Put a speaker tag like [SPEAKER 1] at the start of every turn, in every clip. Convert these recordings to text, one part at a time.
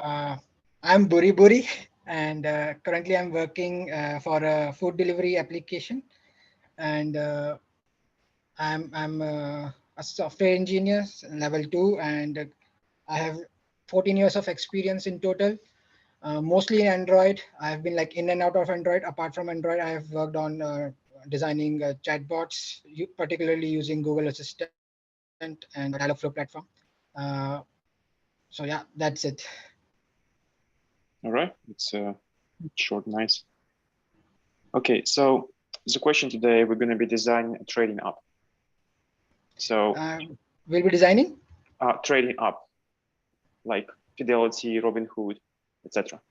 [SPEAKER 1] Uh, I'm Buri Buri, and currently I'm working for a food delivery application, and I'm a software engineer, level two, and I have 14 years of experience in total. Mostly in Android. I've been like in and out of Android. Apart from Android, I have worked on designing chatbots, particularly using Google Assistant and Dialogflow platform. Uh, so yeah, that's it.
[SPEAKER 2] All right, it's short, nice. Okay, so the question today, we're going to be designing a trading app. So
[SPEAKER 1] We'll be designing
[SPEAKER 2] trading app, like Fidelity, Robinhood, etc.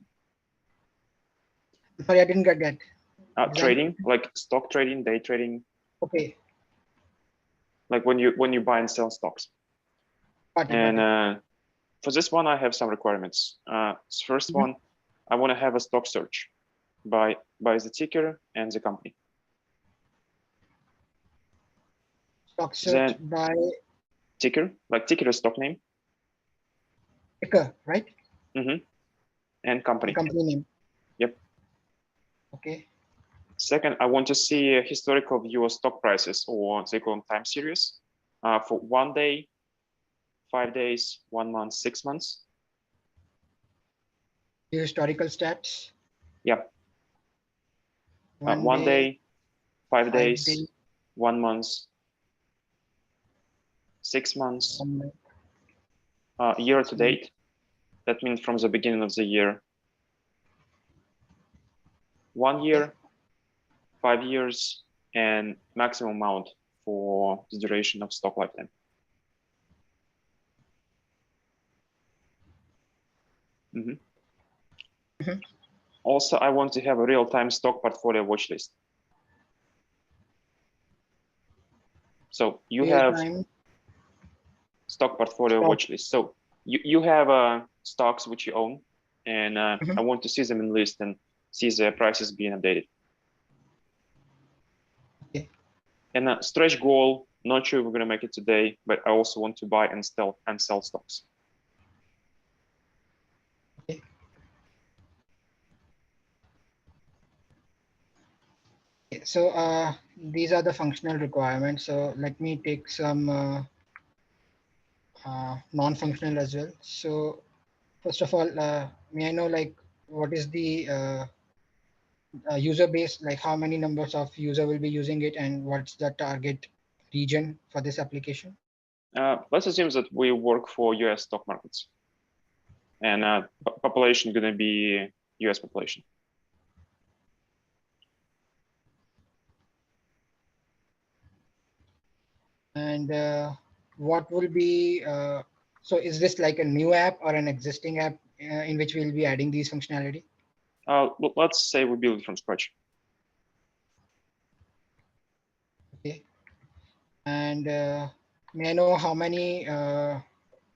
[SPEAKER 1] Sorry, I didn't get that.
[SPEAKER 2] Trading, like stock trading, day trading.
[SPEAKER 1] Okay.
[SPEAKER 2] Like when you buy and sell stocks. And for this one, I have some requirements. First one, I want to have a stock search by the ticker and the company.
[SPEAKER 1] Stock search
[SPEAKER 2] Then
[SPEAKER 1] by
[SPEAKER 2] ticker, like ticker is stock name.
[SPEAKER 1] Ticker, right?
[SPEAKER 2] And company.
[SPEAKER 1] And company name.
[SPEAKER 2] Yep.
[SPEAKER 1] Okay.
[SPEAKER 2] Second, I want to see a historical view of stock prices, or they call them time series, for 1 day, 5 days, 1 month, 6 months.
[SPEAKER 1] Historical stats.
[SPEAKER 2] Yep. 1 day, 5 days, 1 month, 6 months. Year to date. That means from the beginning of the year. 1 year, 5 years, and maximum amount for the duration of stock lifetime. Also, I want to have a real-time stock portfolio watch list. So you have stock portfolio watch list. So you have stocks which you own, and I want to see them in list and see their prices being updated.
[SPEAKER 1] Okay.
[SPEAKER 2] And a stretch goal, not sure if we're going to make it today, but I also want to buy and sell stocks.
[SPEAKER 1] Okay. So these are the functional requirements. So let me take some non-functional as well. So first of all, may I know like what is the user base, like how many numbers of user will be using it, and what's the target region for this application?
[SPEAKER 2] Let's assume that we work for US stock markets, and population going to be US population.
[SPEAKER 1] And what will be, so is this like a new app or an existing app in which we'll be adding these functionality?
[SPEAKER 2] Let's say we build it from scratch.
[SPEAKER 1] Okay. And may I know how many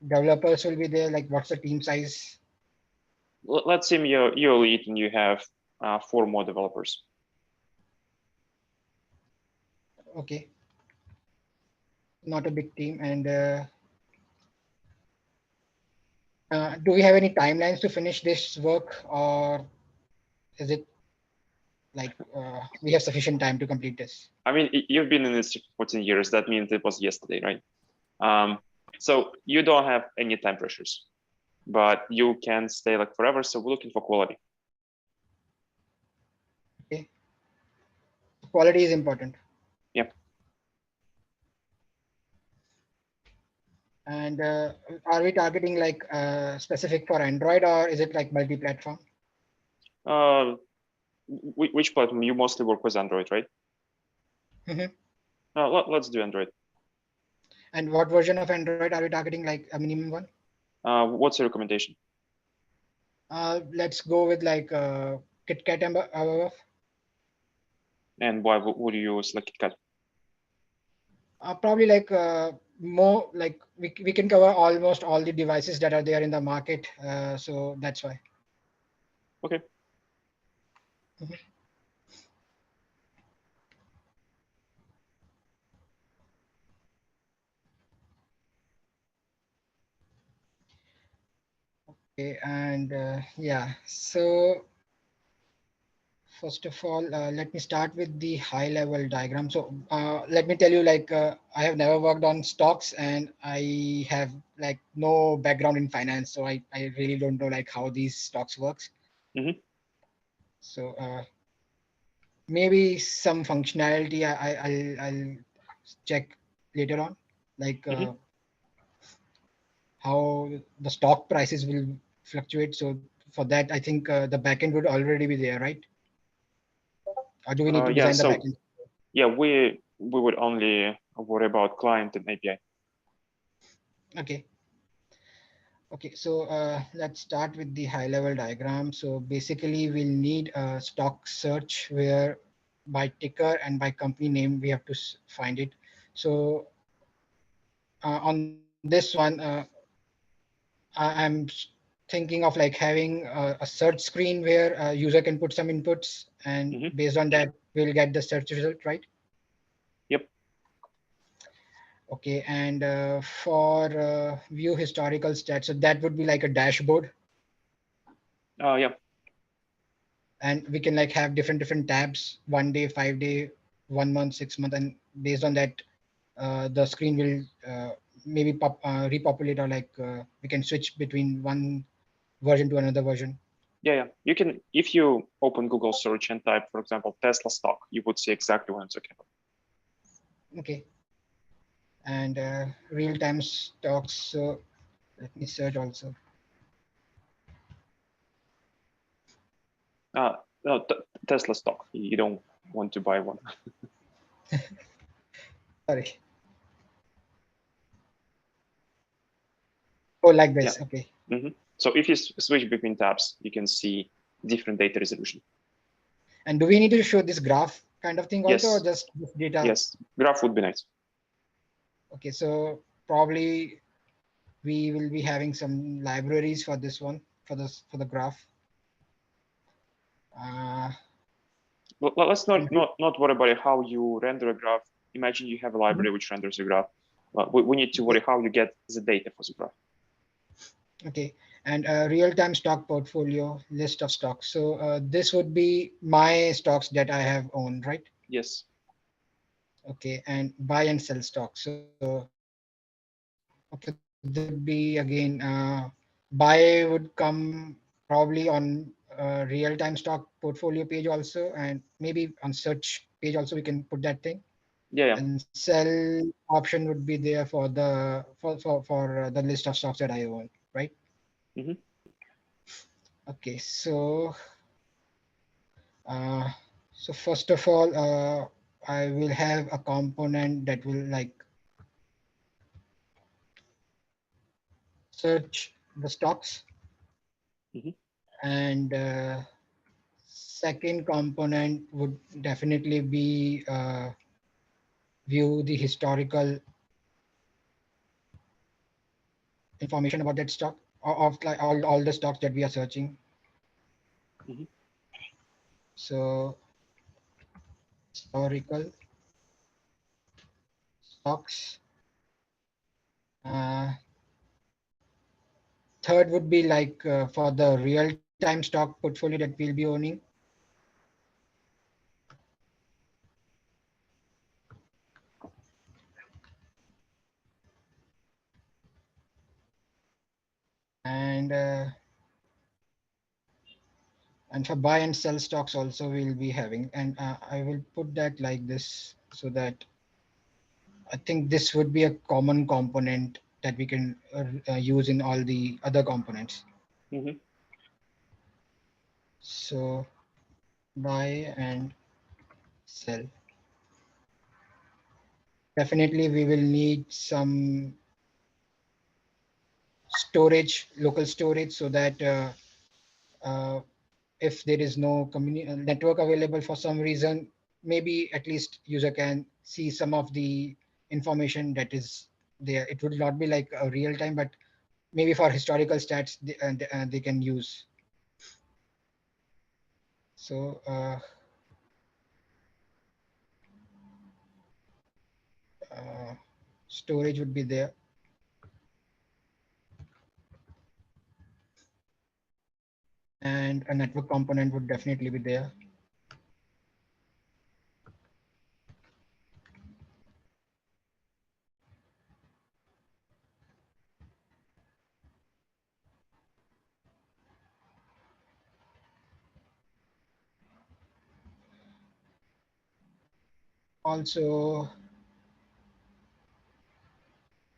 [SPEAKER 1] developers will be there? Like what's the team size?
[SPEAKER 2] Let's say you're lead and you have 4 more developers.
[SPEAKER 1] Okay. Not a big team. And do we have any timelines to finish this work, or is it like we have sufficient time to complete this?
[SPEAKER 2] I mean, you've been in this for 14 years. That means it was yesterday, right? So you don't have any time pressures, but you can stay like forever. So we're looking for quality.
[SPEAKER 1] Okay. Quality is important.
[SPEAKER 2] Yep.
[SPEAKER 1] And are we targeting like specific for Android, or is it like multi-platform?
[SPEAKER 2] Which platform? You mostly work with Android, right? Let's do Android.
[SPEAKER 1] And what version of Android are we targeting, like a minimum one?
[SPEAKER 2] What's your recommendation?
[SPEAKER 1] Let's go with like KitKat and above.
[SPEAKER 2] And why would you select KitKat?
[SPEAKER 1] Probably like more like we can cover almost all the devices that are there in the market. So that's why.
[SPEAKER 2] Okay.
[SPEAKER 1] Okay, and yeah, so first of all, let me start with the high level diagram. So let me tell you, like, I have never worked on stocks and I have like no background in finance. So I really don't know like how these stocks works.
[SPEAKER 2] Hmm.
[SPEAKER 1] So maybe some functionality I'll check later on, like
[SPEAKER 2] Hmm.
[SPEAKER 1] how the stock prices will fluctuate. So for that, I think the backend would already be there, right? Or do we need to
[SPEAKER 2] Yeah.
[SPEAKER 1] design the
[SPEAKER 2] So
[SPEAKER 1] backend?
[SPEAKER 2] yeah, we would only worry about client and API.
[SPEAKER 1] Okay. Okay, so let's start with the high level diagram. So basically, we'll need a stock search where by ticker and by company name we have to find it. So on this one, I'm thinking of like having a search screen where a user can put some inputs, and
[SPEAKER 2] Hmm.
[SPEAKER 1] based on that, we'll get the search result, right?
[SPEAKER 2] Yep.
[SPEAKER 1] Okay, and for view historical stats, so that would be like a dashboard,
[SPEAKER 2] Yeah.
[SPEAKER 1] and we can like have different tabs: 1 day, 5 day, 1 month, 6 month, and based on that, the screen will maybe repopulate, or like we can switch between one version to another version.
[SPEAKER 2] Yeah, yeah. You can, if you open Google search and type, for example, Tesla stock, you would see exactly what I'm talking about.
[SPEAKER 1] Okay, and real-time stocks. So let me search also.
[SPEAKER 2] No, Tesla stock. You don't want to buy one.
[SPEAKER 1] Sorry. Oh, like
[SPEAKER 2] Yeah.
[SPEAKER 1] this. Okay.
[SPEAKER 2] Hmm. So if you switch between tabs, you can see different data resolution.
[SPEAKER 1] And do we need to show this graph kind of thing also, or
[SPEAKER 2] Yes,
[SPEAKER 1] just this data?
[SPEAKER 2] yes. Graph would be nice.
[SPEAKER 1] Okay, so probably we will be having some libraries for this one, for this, for the graph. Uh,
[SPEAKER 2] Let's
[SPEAKER 1] and
[SPEAKER 2] not worry about how you render a graph. Imagine you have a library which renders a graph. Well, we need to
[SPEAKER 1] okay,
[SPEAKER 2] worry how you get the data for the graph.
[SPEAKER 1] okay, and real-time stock portfolio list of stocks. So this would be my stocks that I have owned, right?
[SPEAKER 2] Yes.
[SPEAKER 1] Okay, and buy and sell stocks. So okay, so this would be again buy would come probably on real-time stock portfolio page also, and maybe on search page also we can put that thing.
[SPEAKER 2] Yeah, yeah.
[SPEAKER 1] And sell option would be there for the for the list of stocks that I own, right?
[SPEAKER 2] Hmm.
[SPEAKER 1] Okay, uh, so first of all, I will have a component that will like search the stocks,
[SPEAKER 2] Hmm.
[SPEAKER 1] and second component would definitely be view the historical information about that stock, of like all the stocks that we are searching.
[SPEAKER 2] Hmm.
[SPEAKER 1] So historical stocks. Uh, Third would be like for the real-time stock portfolio that we'll be owning. And and for buy and sell stocks also we'll be having. And I will put that like this so that I think this would be a common component that we can use in all the other components.
[SPEAKER 2] Hmm.
[SPEAKER 1] So buy and sell. Definitely we will need some storage, local storage, so that uh, if there is no network available for some reason, maybe at least user can see some of the information that is there. It would not be like a real time, but maybe for historical stats they can use. So uh, storage would be there. and a network component would definitely be there. Also,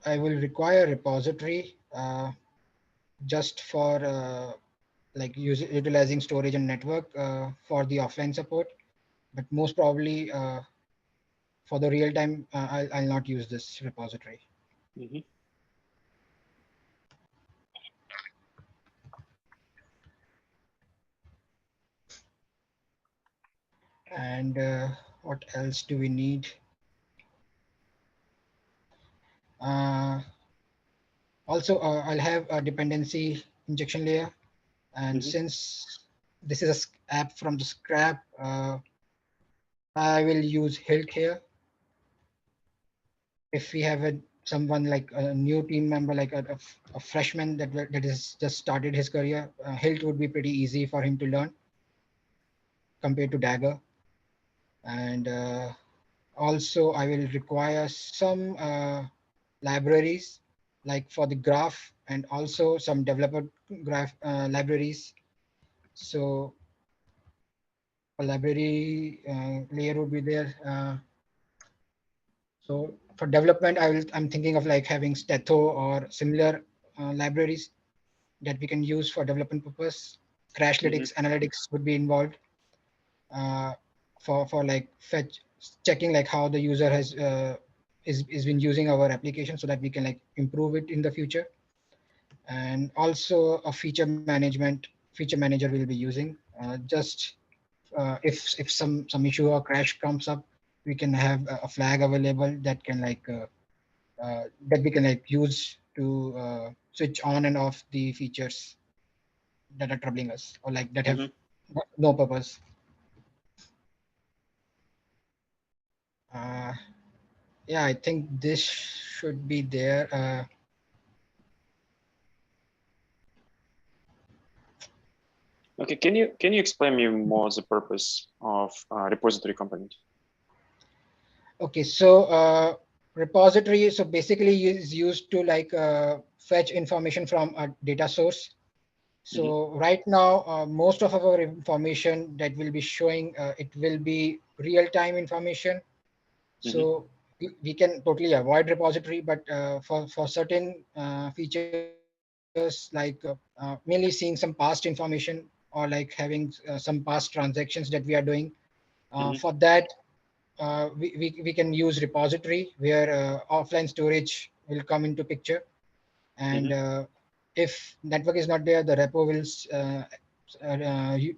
[SPEAKER 1] I will require repository just for utilizing storage and network for the offline support, but most probably for the real time, I'll not use this repository.
[SPEAKER 2] Mhm.
[SPEAKER 1] And what else do we need? Uh, Also, I'll have a dependency injection layer. And
[SPEAKER 2] Mhm.
[SPEAKER 1] since this is a app from the scrap, I will use Hilt here. If we have someone like a new team member, like a freshman that is just started his career, Hilt would be pretty easy for him to learn compared to Dagger. And also, I will require some libraries like for the graph and also some developer graph libraries. So a library layer would be there. So for development, I'm thinking of like having Stetho or similar libraries that we can use for development purpose.
[SPEAKER 2] Mhm.
[SPEAKER 1] Crashlytics, analytics would be involved uh, for like fetch checking like how the user has is been using our application so that we can like improve it in the future. And also a feature manager will be using just if some issue or crash comes up, we can have a flag available that can that we can like use to switch on and off the features that are troubling us or like that have
[SPEAKER 2] Mhm.
[SPEAKER 1] no purpose. uh, yeah, I think this should be there.
[SPEAKER 2] Okay, can you explain me more the purpose of repository component?
[SPEAKER 1] Okay, so repository so basically is used to like fetch information from a data source. So
[SPEAKER 2] Mhm.
[SPEAKER 1] right now, most of our information that will be showing, it will be real-time information. So
[SPEAKER 2] Mhm.
[SPEAKER 1] we can totally avoid repository, but for certain features like mainly seeing some past information or like having some past transactions that we are doing, for
[SPEAKER 2] Mhm.
[SPEAKER 1] that we can use repository where offline storage will come into picture. And
[SPEAKER 2] Mhm.
[SPEAKER 1] if network is not there, the repo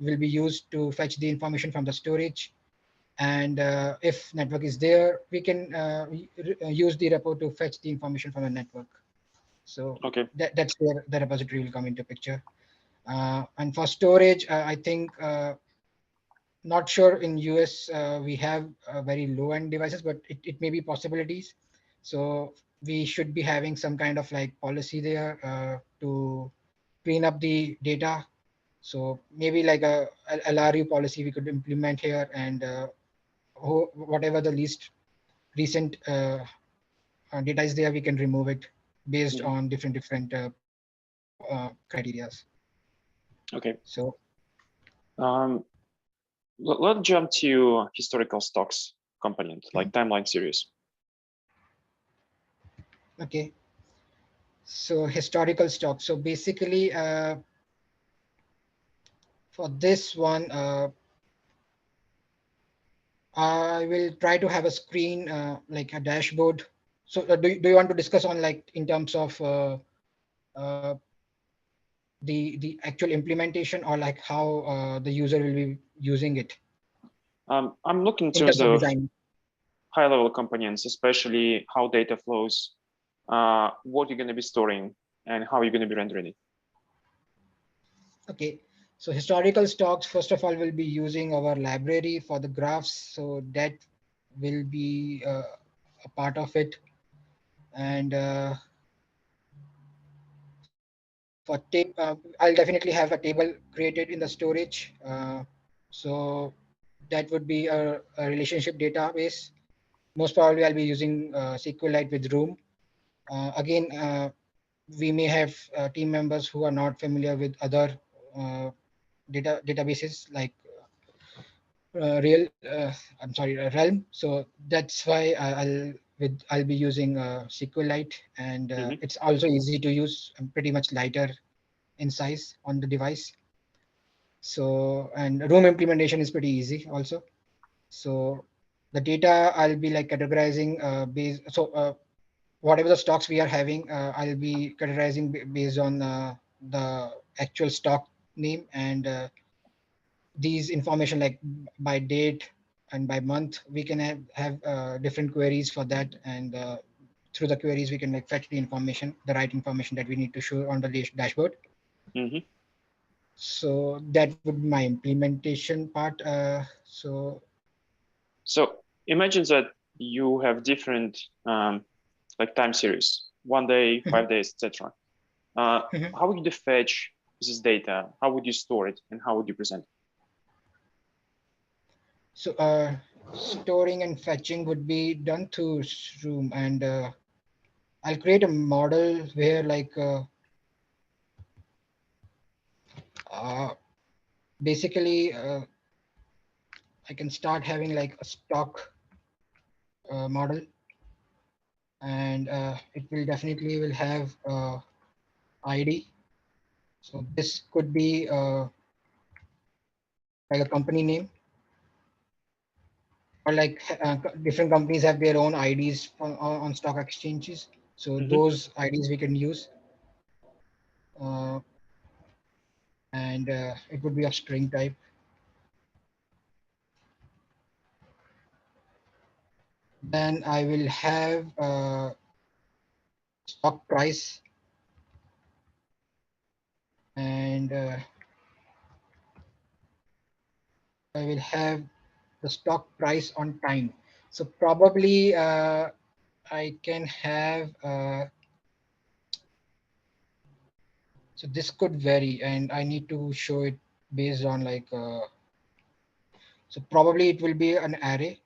[SPEAKER 1] will be used to fetch the information from the storage. And if network is there, we can use the repo to fetch the information from the network. So
[SPEAKER 2] Okay.
[SPEAKER 1] that's where the repository will come into picture. And for storage, I think not sure in US we have very low end devices, but it may be possibilities. So we should be having some kind of like policy there to clean up the data. So maybe like a LRU policy we could implement here, and whatever the least recent data is there, we can remove it based
[SPEAKER 2] Mhm.
[SPEAKER 1] on different criterias.
[SPEAKER 2] Okay.
[SPEAKER 1] So
[SPEAKER 2] Um, let's jump to historical stocks component, like timeline series.
[SPEAKER 1] okay, so historical stock. So basically, for this one, I will try to have a screen like a dashboard. So do you want to discuss on like in terms of uh, the actual implementation or like how the user will be using it
[SPEAKER 2] I'm looking
[SPEAKER 1] in
[SPEAKER 2] to
[SPEAKER 1] terms of
[SPEAKER 2] the
[SPEAKER 1] design?
[SPEAKER 2] high-level components, especially how data flows, what you're going to be storing, and how you're going to be rendering it.
[SPEAKER 1] Okay, so historical stocks, first of all, will be using our library for the graphs. So that will be a part of it. And For tape, I'll definitely have a table created in the storage. So that would be a relationship database. Most probably, I'll be using SQLite with Room. Again, we may have team members who are not familiar with other databases like Realm. So that's why I'll be using SQLite, and
[SPEAKER 2] Hmm.
[SPEAKER 1] it's also easy to use, and pretty much lighter in size on the device. So, and Room implementation is pretty easy also. So the data I'll be like categorizing based. So whatever the stocks we are having, I'll be categorizing based on the actual stock name, and these information like by date and by month. We can have different queries for that, and through the queries we can like fetch the information, the right information that we need to show on the dashboard.
[SPEAKER 2] Hmm.
[SPEAKER 1] So that would be my implementation part.
[SPEAKER 2] So imagine that you have different like time series, 1 day, 5 days, etc. How would you fetch this data? How would you store it, and how would you present it?
[SPEAKER 1] So storing and fetching would be done through Room, and I'll create a model where like uh, basically I can start having like a stock model, and it will definitely will have ID. So this could be like a company name, or like different companies have their own IDs on stock exchanges. So
[SPEAKER 2] Hmm.
[SPEAKER 1] those IDs we can use, uh, and it would be of string type. Then I will have stock price, and I will have the stock price on time. So probably I can have so this could vary, and I need to show it based on like so probably it will be an array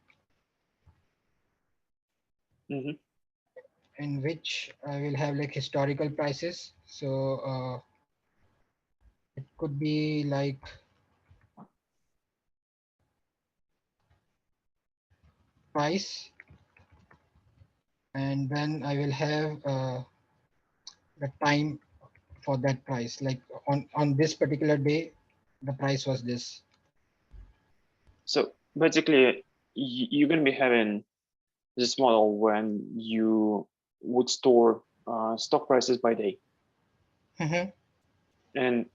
[SPEAKER 2] Hmm.
[SPEAKER 1] in which I will have like historical prices. So it could be like price, and then I will have the time for that price. Like on this particular day, the price was this.
[SPEAKER 2] So basically, you're going to be having this model when you would store stock prices by day.
[SPEAKER 1] Mhm.
[SPEAKER 2] And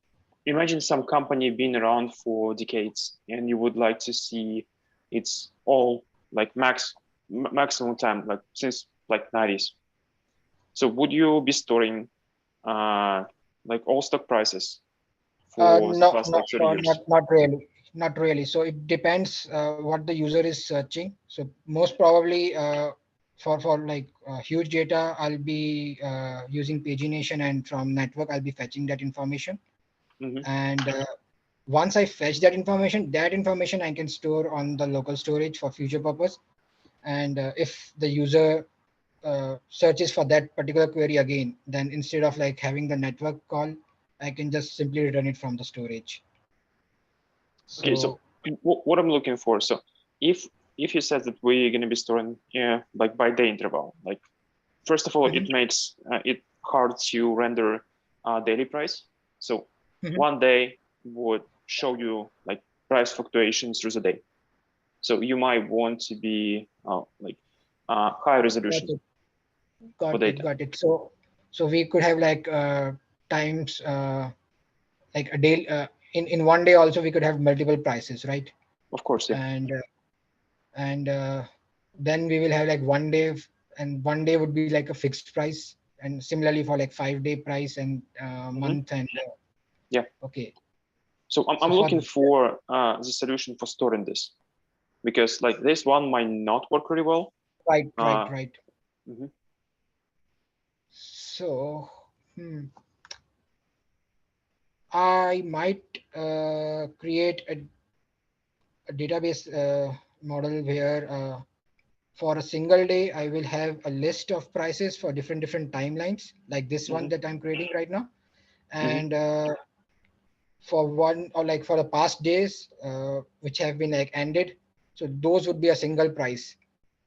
[SPEAKER 2] imagine some company being around for decades, and you would like to see it's all like maximum time, like since like 90s. So would you be storing uh, like all stock prices for the
[SPEAKER 1] No,
[SPEAKER 2] past
[SPEAKER 1] no,
[SPEAKER 2] like 30
[SPEAKER 1] no,
[SPEAKER 2] years?
[SPEAKER 1] not really. Not really. So it depends what the user is searching. So most probably for like huge data, I'll be using pagination, and from network I'll be fetching that information.
[SPEAKER 2] Hmm.
[SPEAKER 1] And once I fetch that information I can store on the local storage for future purpose. And if the user searches for that particular query again, then instead of like having the network call, I can just simply return it from the storage.
[SPEAKER 2] Okay, so
[SPEAKER 1] So
[SPEAKER 2] what I'm looking for, so if if you said that we're going to be storing like by day interval, like first of all,
[SPEAKER 1] mhm,
[SPEAKER 2] it makes it hard to render daily price. So
[SPEAKER 1] mhm.
[SPEAKER 2] 1 day would show you like price fluctuations through the day. So you might want to be like high
[SPEAKER 1] Got
[SPEAKER 2] resolution
[SPEAKER 1] it.
[SPEAKER 2] for data.
[SPEAKER 1] Got it. So we could have like times like a day in one day also we could have multiple prices, right?
[SPEAKER 2] Of course, yeah.
[SPEAKER 1] And then we will have like and one day would be like a fixed price, and similarly for like 5 day price and
[SPEAKER 2] Hmm.
[SPEAKER 1] month and
[SPEAKER 2] Yeah.
[SPEAKER 1] okay.
[SPEAKER 2] So I'm
[SPEAKER 1] So for
[SPEAKER 2] looking for the solution for storing this because like this one might not work really well. Uh,
[SPEAKER 1] right.
[SPEAKER 2] mhm.
[SPEAKER 1] So hmm, I might create a database model where for a single day, I will have a list of prices for different timelines, like this one
[SPEAKER 2] Hmm.
[SPEAKER 1] that I'm creating right now.
[SPEAKER 2] Hmm.
[SPEAKER 1] And for one or like for the past days, which have been like ended, so those would be a single price.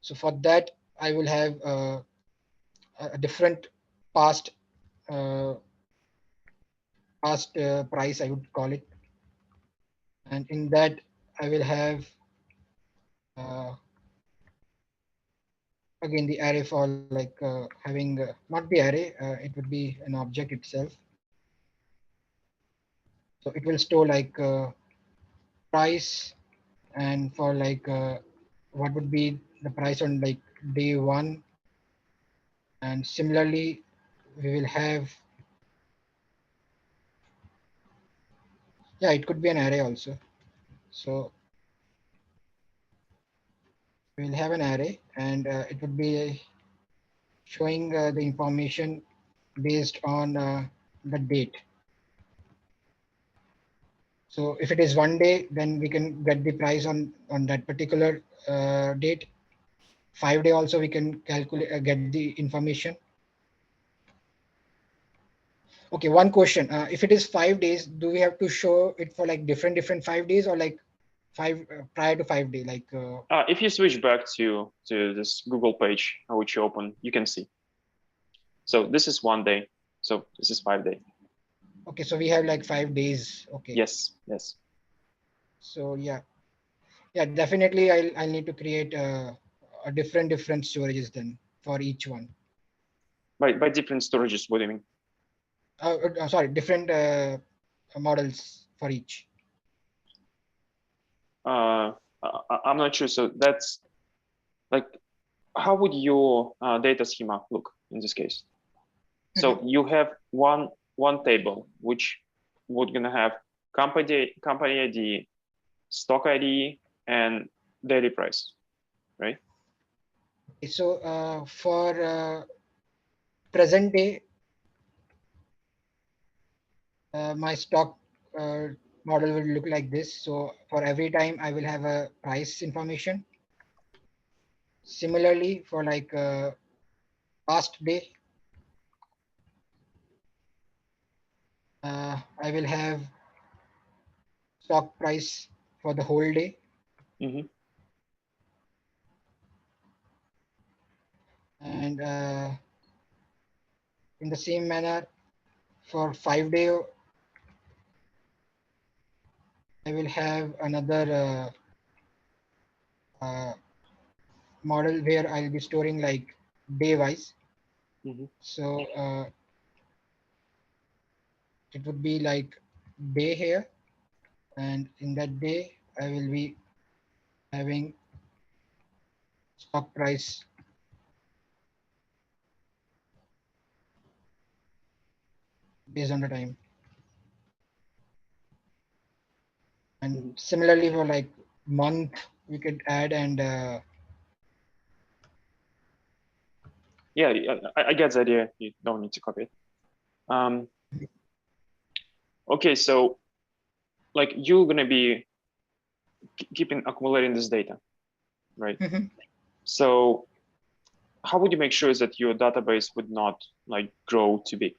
[SPEAKER 1] So for that, I will have a different past uh, price, I would call it. And in that, I will have uh, again the array for like having not the array, it would be an object itself. So it will store like price, and for like what would be the price on like day one. And similarly, we will have, yeah, it could be an array also. So we will have an array, and it would be showing the information based on the date. So if it is one day, then we can get the price on that particular date. 5 day also we can calculate get the information. Okay, one question. If it is 5 days, do we have to show it for like different 5 days, or like five prior to 5 day? Like
[SPEAKER 2] If you switch back to this Google page which you open, you can see. So this is 1 day. So this is 5 day.
[SPEAKER 1] okay, so we have like 5 days. Okay,
[SPEAKER 2] Yes, yes.
[SPEAKER 1] so yeah, yeah, definitely. I'll need to create a different storages then for each one.
[SPEAKER 2] By different storages, what do you mean?
[SPEAKER 1] Sorry, different models for each.
[SPEAKER 2] I'm not sure. So that's like, how would your data schema look in this case? So
[SPEAKER 1] Mhm.
[SPEAKER 2] you have one table which would gonna have company ID, stock ID, and daily price, right?
[SPEAKER 1] So for present day, my stock uh, model will look like this. So for every time, I will have a price information. Similarly, for like past day, I will have stock price for the whole day.
[SPEAKER 2] Mm-hmm.
[SPEAKER 1] And in the same manner, for 5 day, I will have another model where I'll be storing like day wise.
[SPEAKER 2] Mm-hmm.
[SPEAKER 1] So it would be like day here, and in that day, I will be having stock price based on the time. And
[SPEAKER 2] Mm-hmm.
[SPEAKER 1] similarly for like month, we could add and
[SPEAKER 2] Yeah, I get the idea. You don't need to copy it. Um, okay, so like you're gonna be keeping accumulating this data, right?
[SPEAKER 1] Mhm.
[SPEAKER 2] So how would you make sure that your database would not like grow too big?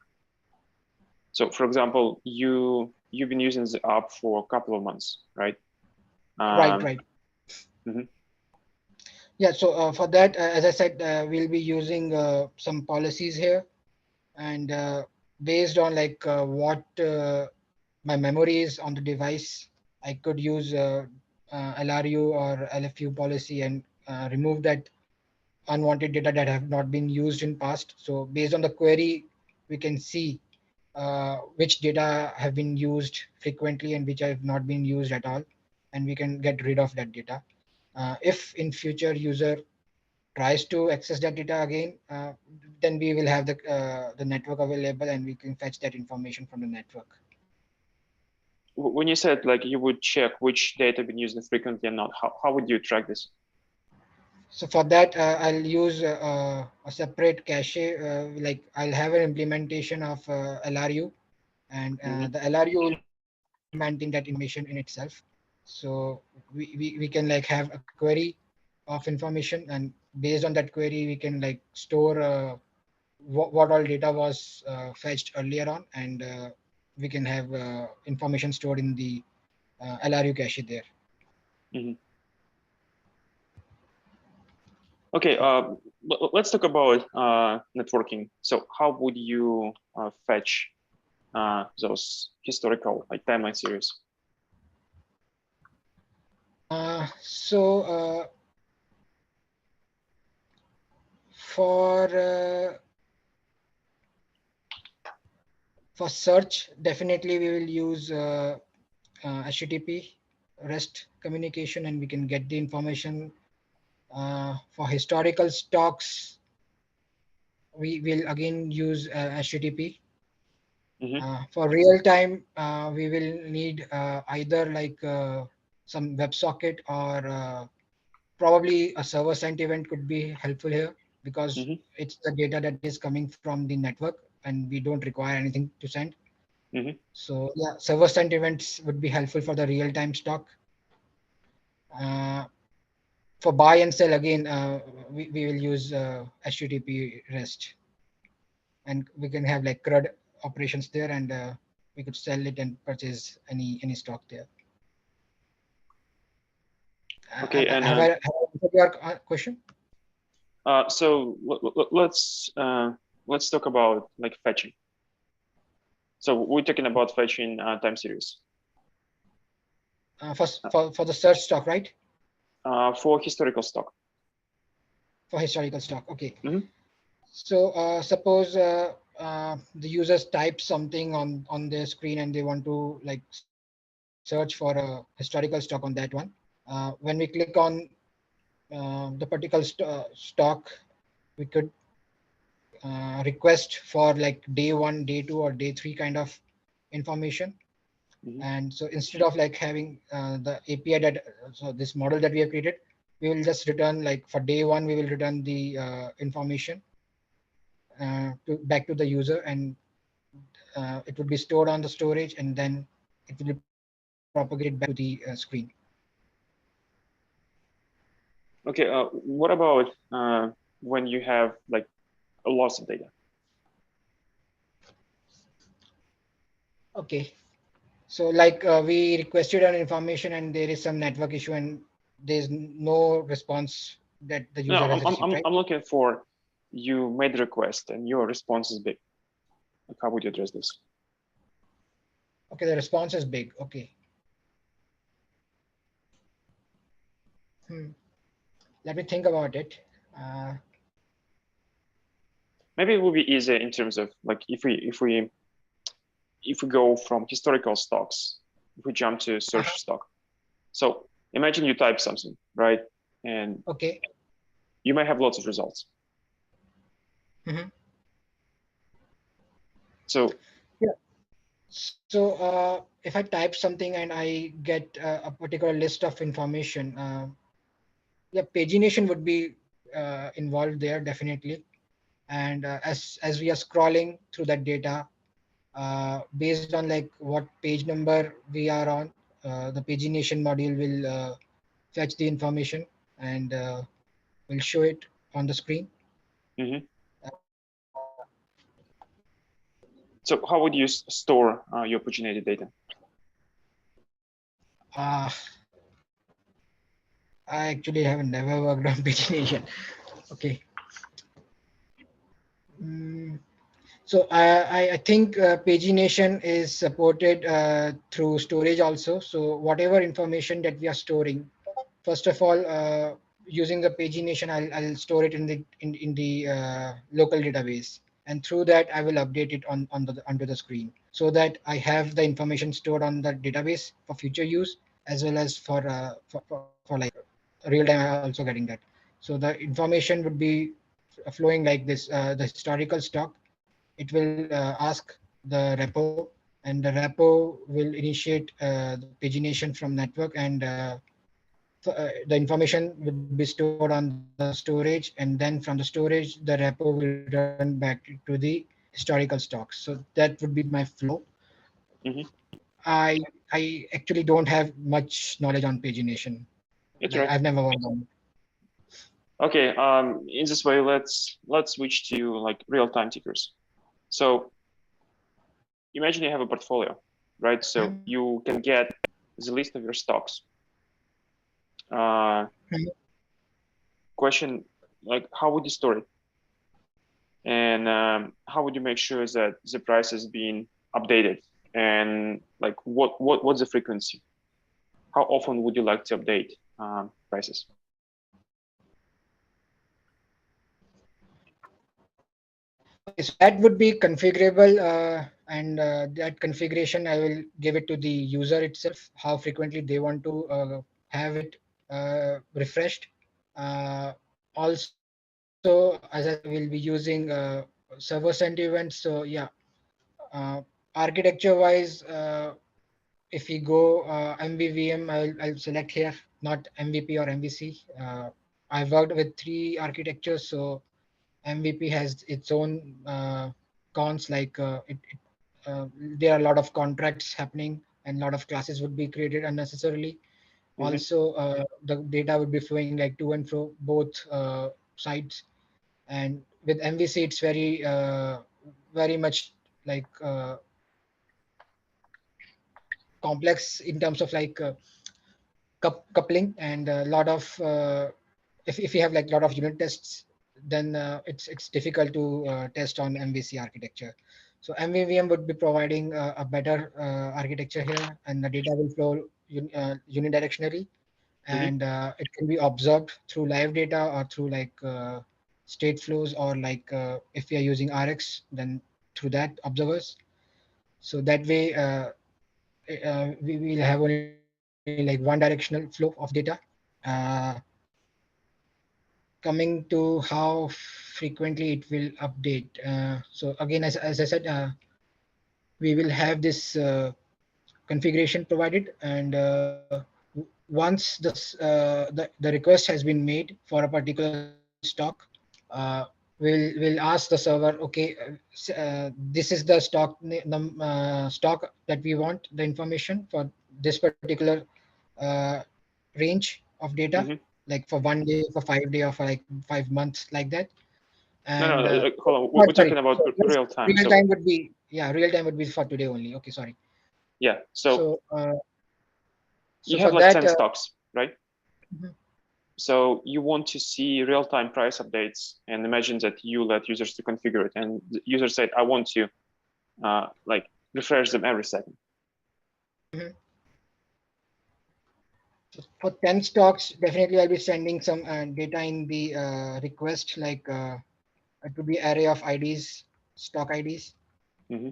[SPEAKER 2] So for example, you've been using the app for a couple of months, right?
[SPEAKER 1] Right,
[SPEAKER 2] Um,
[SPEAKER 1] right.
[SPEAKER 2] mhm.
[SPEAKER 1] Yeah, so for that, as I said, we'll be using some policies here, and based on like what my memory is on the device, I could use LRU or LFU policy and remove that unwanted data that have not been used in past. So based on the query, we can see which data have been used frequently and which have not been used at all, and we can get rid of that data. If in future user tries to access that data again, then we will have the network available and we can fetch that information from the network.
[SPEAKER 2] When you said like you would check which data been used frequently and not, how would you track this?
[SPEAKER 1] So for that, I'll use a separate cache. Like I'll have an implementation of LRU, and the LRU will maintain that information in itself. So we can like have a query of information, and based on that query we can like store what all data was fetched earlier on, and we can have information stored in the LRU cache there.
[SPEAKER 2] Mhm. Okay, let's talk about networking. So how would you fetch those historical like timeline series?
[SPEAKER 1] So for search, definitely we will use HTTP REST communication, and we can get the information. For historical stocks, we will again use HTTP. For real time, we will need either like some WebSocket, or probably a server-side event could be helpful here, because it's the data that is coming from the network and we don't require anything to send. So yeah, server-side events would be helpful for the real-time stock. For buy and sell, again, we will use HTTP REST, and we can have like CRUD operations there, and we could sell it and purchase any stock there.
[SPEAKER 2] Okay, and
[SPEAKER 1] have I answered your question?
[SPEAKER 2] So let's talk about like fetching. So we're talking about fetching time series.
[SPEAKER 1] For the search stock, right?
[SPEAKER 2] For historical stock.
[SPEAKER 1] For historical stock, okay. So suppose the users type something on their screen, and they want to like search for a historical stock on that one. When we click on the particular stock, we could request for like day 1, day 2, or day 3 kind of information. And so instead of like having the API that, so this model that we have created, we will just return like for day 1, we will return the information back to the user, and it would be stored on the storage, and then it will be propagated back to the screen.
[SPEAKER 2] Okay, what about when you have like a loss of data?
[SPEAKER 1] Okay, so like we requested an information, and there is some network issue, and there's no response that the user has received, right?
[SPEAKER 2] I'm looking for, you made the request and your response is big. Like, how would you address this?
[SPEAKER 1] Okay, the response is big. Okay. Let me think about it.
[SPEAKER 2] Maybe it would be easier in terms of like if we go from historical stocks, if we jump to search stock. So imagine you type something, right? And
[SPEAKER 1] okay,
[SPEAKER 2] you may have lots of results. So
[SPEAKER 1] yeah. So if I type something and I get a particular list of information, yeah, pagination would be involved there, definitely. And as we are scrolling through that data, based on like what page number we are on, the pagination module will fetch the information, and will show it on the screen.
[SPEAKER 2] So how would you store your paginated data?
[SPEAKER 1] I actually have never worked on pagination. Okay. So I think pagination is supported through storage also. So whatever information that we are storing, first of all, using the pagination, I'll store it in the local database, and through that I will update it onto the screen, so that I have the information stored on the database for future use, as well as for like real time. I also getting that. So the information would be flowing like this: the historical stock. It will ask the repo, and the repo will initiate the pagination from network, and the information will be stored on the storage, and then from the storage the repo will return back to the historical stocks. So that would be my flow.
[SPEAKER 2] Mm-hmm.
[SPEAKER 1] I actually don't have much knowledge on pagination.
[SPEAKER 2] It's
[SPEAKER 1] Like
[SPEAKER 2] right.
[SPEAKER 1] I've never worked on it.
[SPEAKER 2] Okay. In this way, let's switch to like real-time tickers. So imagine you have a portfolio, right? So you can get the list of your stocks. Uh, Question like, how would you store it? And how would you make sure that the price is being updated? And like, what's the frequency? How often would you like to update prices?
[SPEAKER 1] Okay, so that would be configurable, and that configuration I will give it to the user itself, how frequently they want to have it refreshed. Also, as I said, we'll be using server sent events. So yeah, uh, architecture wise, if we go MVVM, I'll select here, not MVP or MVC. I've worked with three architectures, so MVP has its own cons, like there are a lot of contracts happening and a lot of classes would be created unnecessarily.
[SPEAKER 2] Mm-hmm.
[SPEAKER 1] Also, the data would be flowing like to and fro both sides. And with MVC, it's very much like complex in terms of like coupling and a lot of if you have like a lot of unit tests, then it's difficult to test on MVC architecture. So MVVM would be providing a better architecture here, and the data will flow unidirectionally,
[SPEAKER 2] Mm-hmm.
[SPEAKER 1] and it can be observed through live data or through like state flows, or like if we are using RX, then through that observers. So that way we will have only like one directional flow of data. Uh, Coming to how frequently it will update. So again, as I said, we will have this configuration provided, and once the request has been made for a particular stock, we'll ask the server, okay, this is the stock that we want the information for this particular uh, range of data,
[SPEAKER 2] Mm-hmm.
[SPEAKER 1] like for 1 day, for 5 day, or for like 5 months, like that.
[SPEAKER 2] No,
[SPEAKER 1] And
[SPEAKER 2] no, hold on.
[SPEAKER 1] oh,
[SPEAKER 2] We're
[SPEAKER 1] sorry,
[SPEAKER 2] talking about
[SPEAKER 1] so
[SPEAKER 2] real time.
[SPEAKER 1] real
[SPEAKER 2] So
[SPEAKER 1] time would be, yeah, real time would be for today only. Okay, sorry.
[SPEAKER 2] yeah. So
[SPEAKER 1] So
[SPEAKER 2] you
[SPEAKER 1] for
[SPEAKER 2] have like
[SPEAKER 1] that
[SPEAKER 2] 10 stocks, right?
[SPEAKER 1] mhm.
[SPEAKER 2] So you want to see real-time price updates, and imagine that you let users to configure it, and the user said, "I want to like refresh them every second."
[SPEAKER 1] Mhm. So for 10 stocks, definitely I'll be sending some data in the request, like it would be array of IDs, stock IDs.
[SPEAKER 2] Mm-hmm.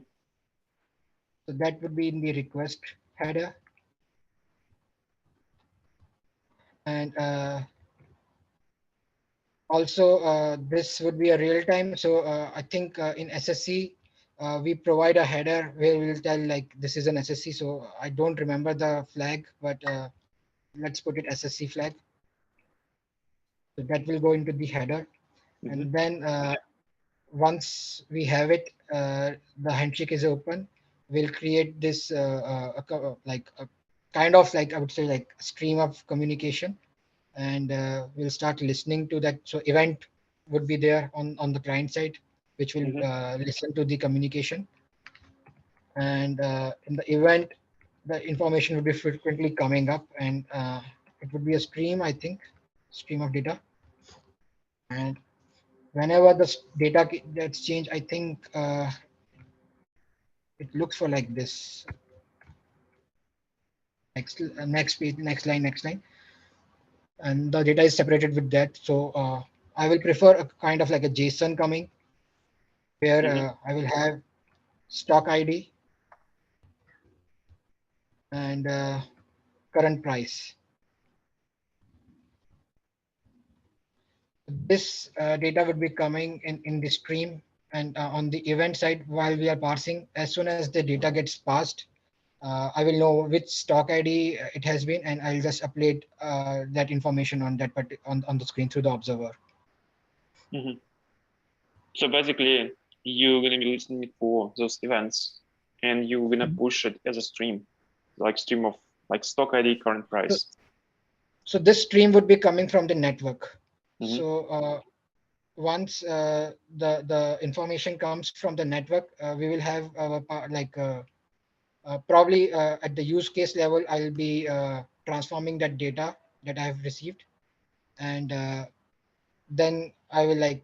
[SPEAKER 1] So that would be in the request header. And also, this would be a real time. So I think in SSC, we provide a header where we'll tell like this is an SSC. So I don't remember the flag, but let's put it SSC flag. So that will go into the header.
[SPEAKER 2] Mm-hmm.
[SPEAKER 1] And then once we have it, the handshake is open. We'll create this like a kind of like, I would say, like a stream of communication, and we'll start listening to that. So event would be there on the client side, which will
[SPEAKER 2] Mm-hmm.
[SPEAKER 1] listen to the communication, and in the event, the information would be frequently coming up, and it would be a stream, I think, stream of data. And whenever the data gets changed, I think it looks for like this. Next page, next line, and the data is separated with that. So I will prefer a kind of like a JSON coming, where
[SPEAKER 2] Mm-hmm.
[SPEAKER 1] I will have stock ID and current price. This data would be coming in the stream, and on the event side, while we are parsing, as soon as the data gets passed, I will know which stock ID it has been, and I'll just upload that information on on the screen through the observer.
[SPEAKER 2] Mm-hmm. So basically, you're gonna be listening for those events, and you're gonna push it as a stream, like stream of like stock ID, current price.
[SPEAKER 1] So this stream would be coming from the network.
[SPEAKER 2] Mm-hmm.
[SPEAKER 1] So once the information comes from the network, we will have probably at the use case level, I'll be transforming that data that I have received, and then I will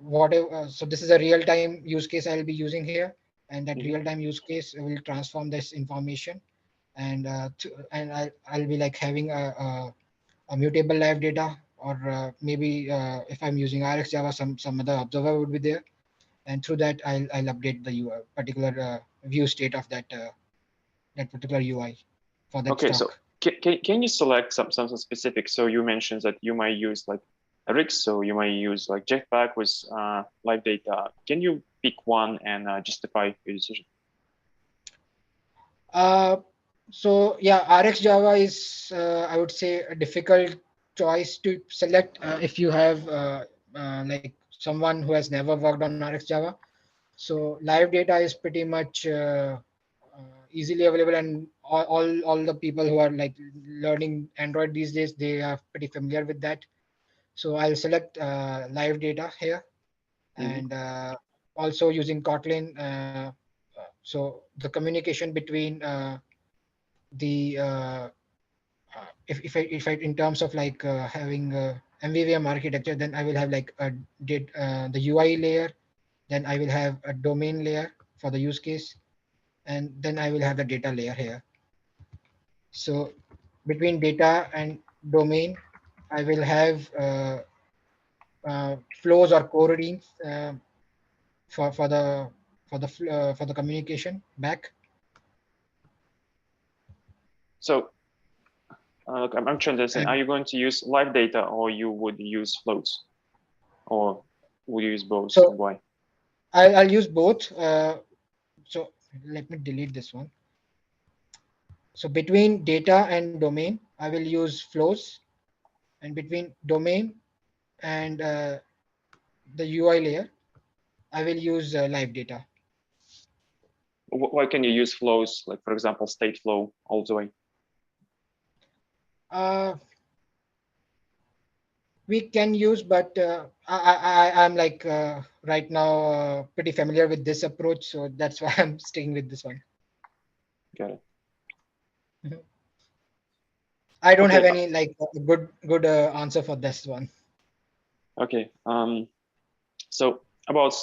[SPEAKER 1] whatever. So this is a real time use case I'll be using here, and that
[SPEAKER 2] Mm-hmm.
[SPEAKER 1] real time use case will transform this information, and I'll be like having a mutable live data, or maybe if I'm using RX Java, some other observer would be there, and through that I'll update the particular view state of that particular UI for that
[SPEAKER 2] Okay, so
[SPEAKER 1] stock.
[SPEAKER 2] can you select something specific? So you mentioned that you might use like RX, so you might use like Jetpack with live data. Can you pick one and justify your decision?
[SPEAKER 1] So yeah, RX Java is I would say a difficult choice to select if you have like someone who has never worked on RX Java. So live data is pretty much easily available, and all the people who are like learning Android these days, they are pretty familiar with that. So I'll select live data here,
[SPEAKER 2] Mm-hmm.
[SPEAKER 1] and also using Kotlin. So the communication between the if I in terms of like having MVVM architecture, then I will have like the UI layer, then I will have a domain layer for the use case, and then I will have the data layer here. So between data and domain, I will have flows or coroutines for the for the communication back.
[SPEAKER 2] So look, I'm trying to understand. Are
[SPEAKER 1] And
[SPEAKER 2] you going to use live data, or you would use floats, or would you use both,
[SPEAKER 1] so
[SPEAKER 2] and why?
[SPEAKER 1] I'll use both. So let me delete this one. So between data and domain, I will use flows, and between domain and the UI layer, I will use live data.
[SPEAKER 2] Why can you use flows, like for example, state flow all the way?
[SPEAKER 1] Uh, we can use, but I'm like right now pretty familiar with this approach, so that's why I'm sticking with this one.
[SPEAKER 2] Got it.
[SPEAKER 1] Mhm. I don't have
[SPEAKER 2] Okay.
[SPEAKER 1] any like good answer for this one.
[SPEAKER 2] Okay. So about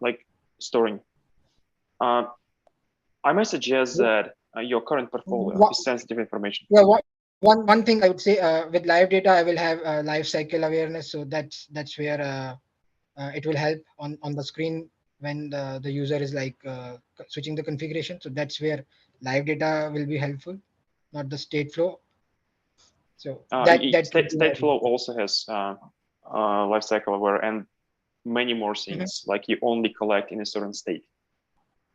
[SPEAKER 2] like storing, uh, I might suggest that your current portfolio
[SPEAKER 1] What,
[SPEAKER 2] is sensitive information.
[SPEAKER 1] yeah, one thing I would say with live data, I will have life cycle awareness, so that's where it will help on the screen when the user is like switching the configuration. So that's where live data will be helpful, not the state flow. So that would be
[SPEAKER 2] State
[SPEAKER 1] my
[SPEAKER 2] flow also has lifecycle aware and many more
[SPEAKER 1] Mhm.
[SPEAKER 2] things. Like you only collect in a certain state.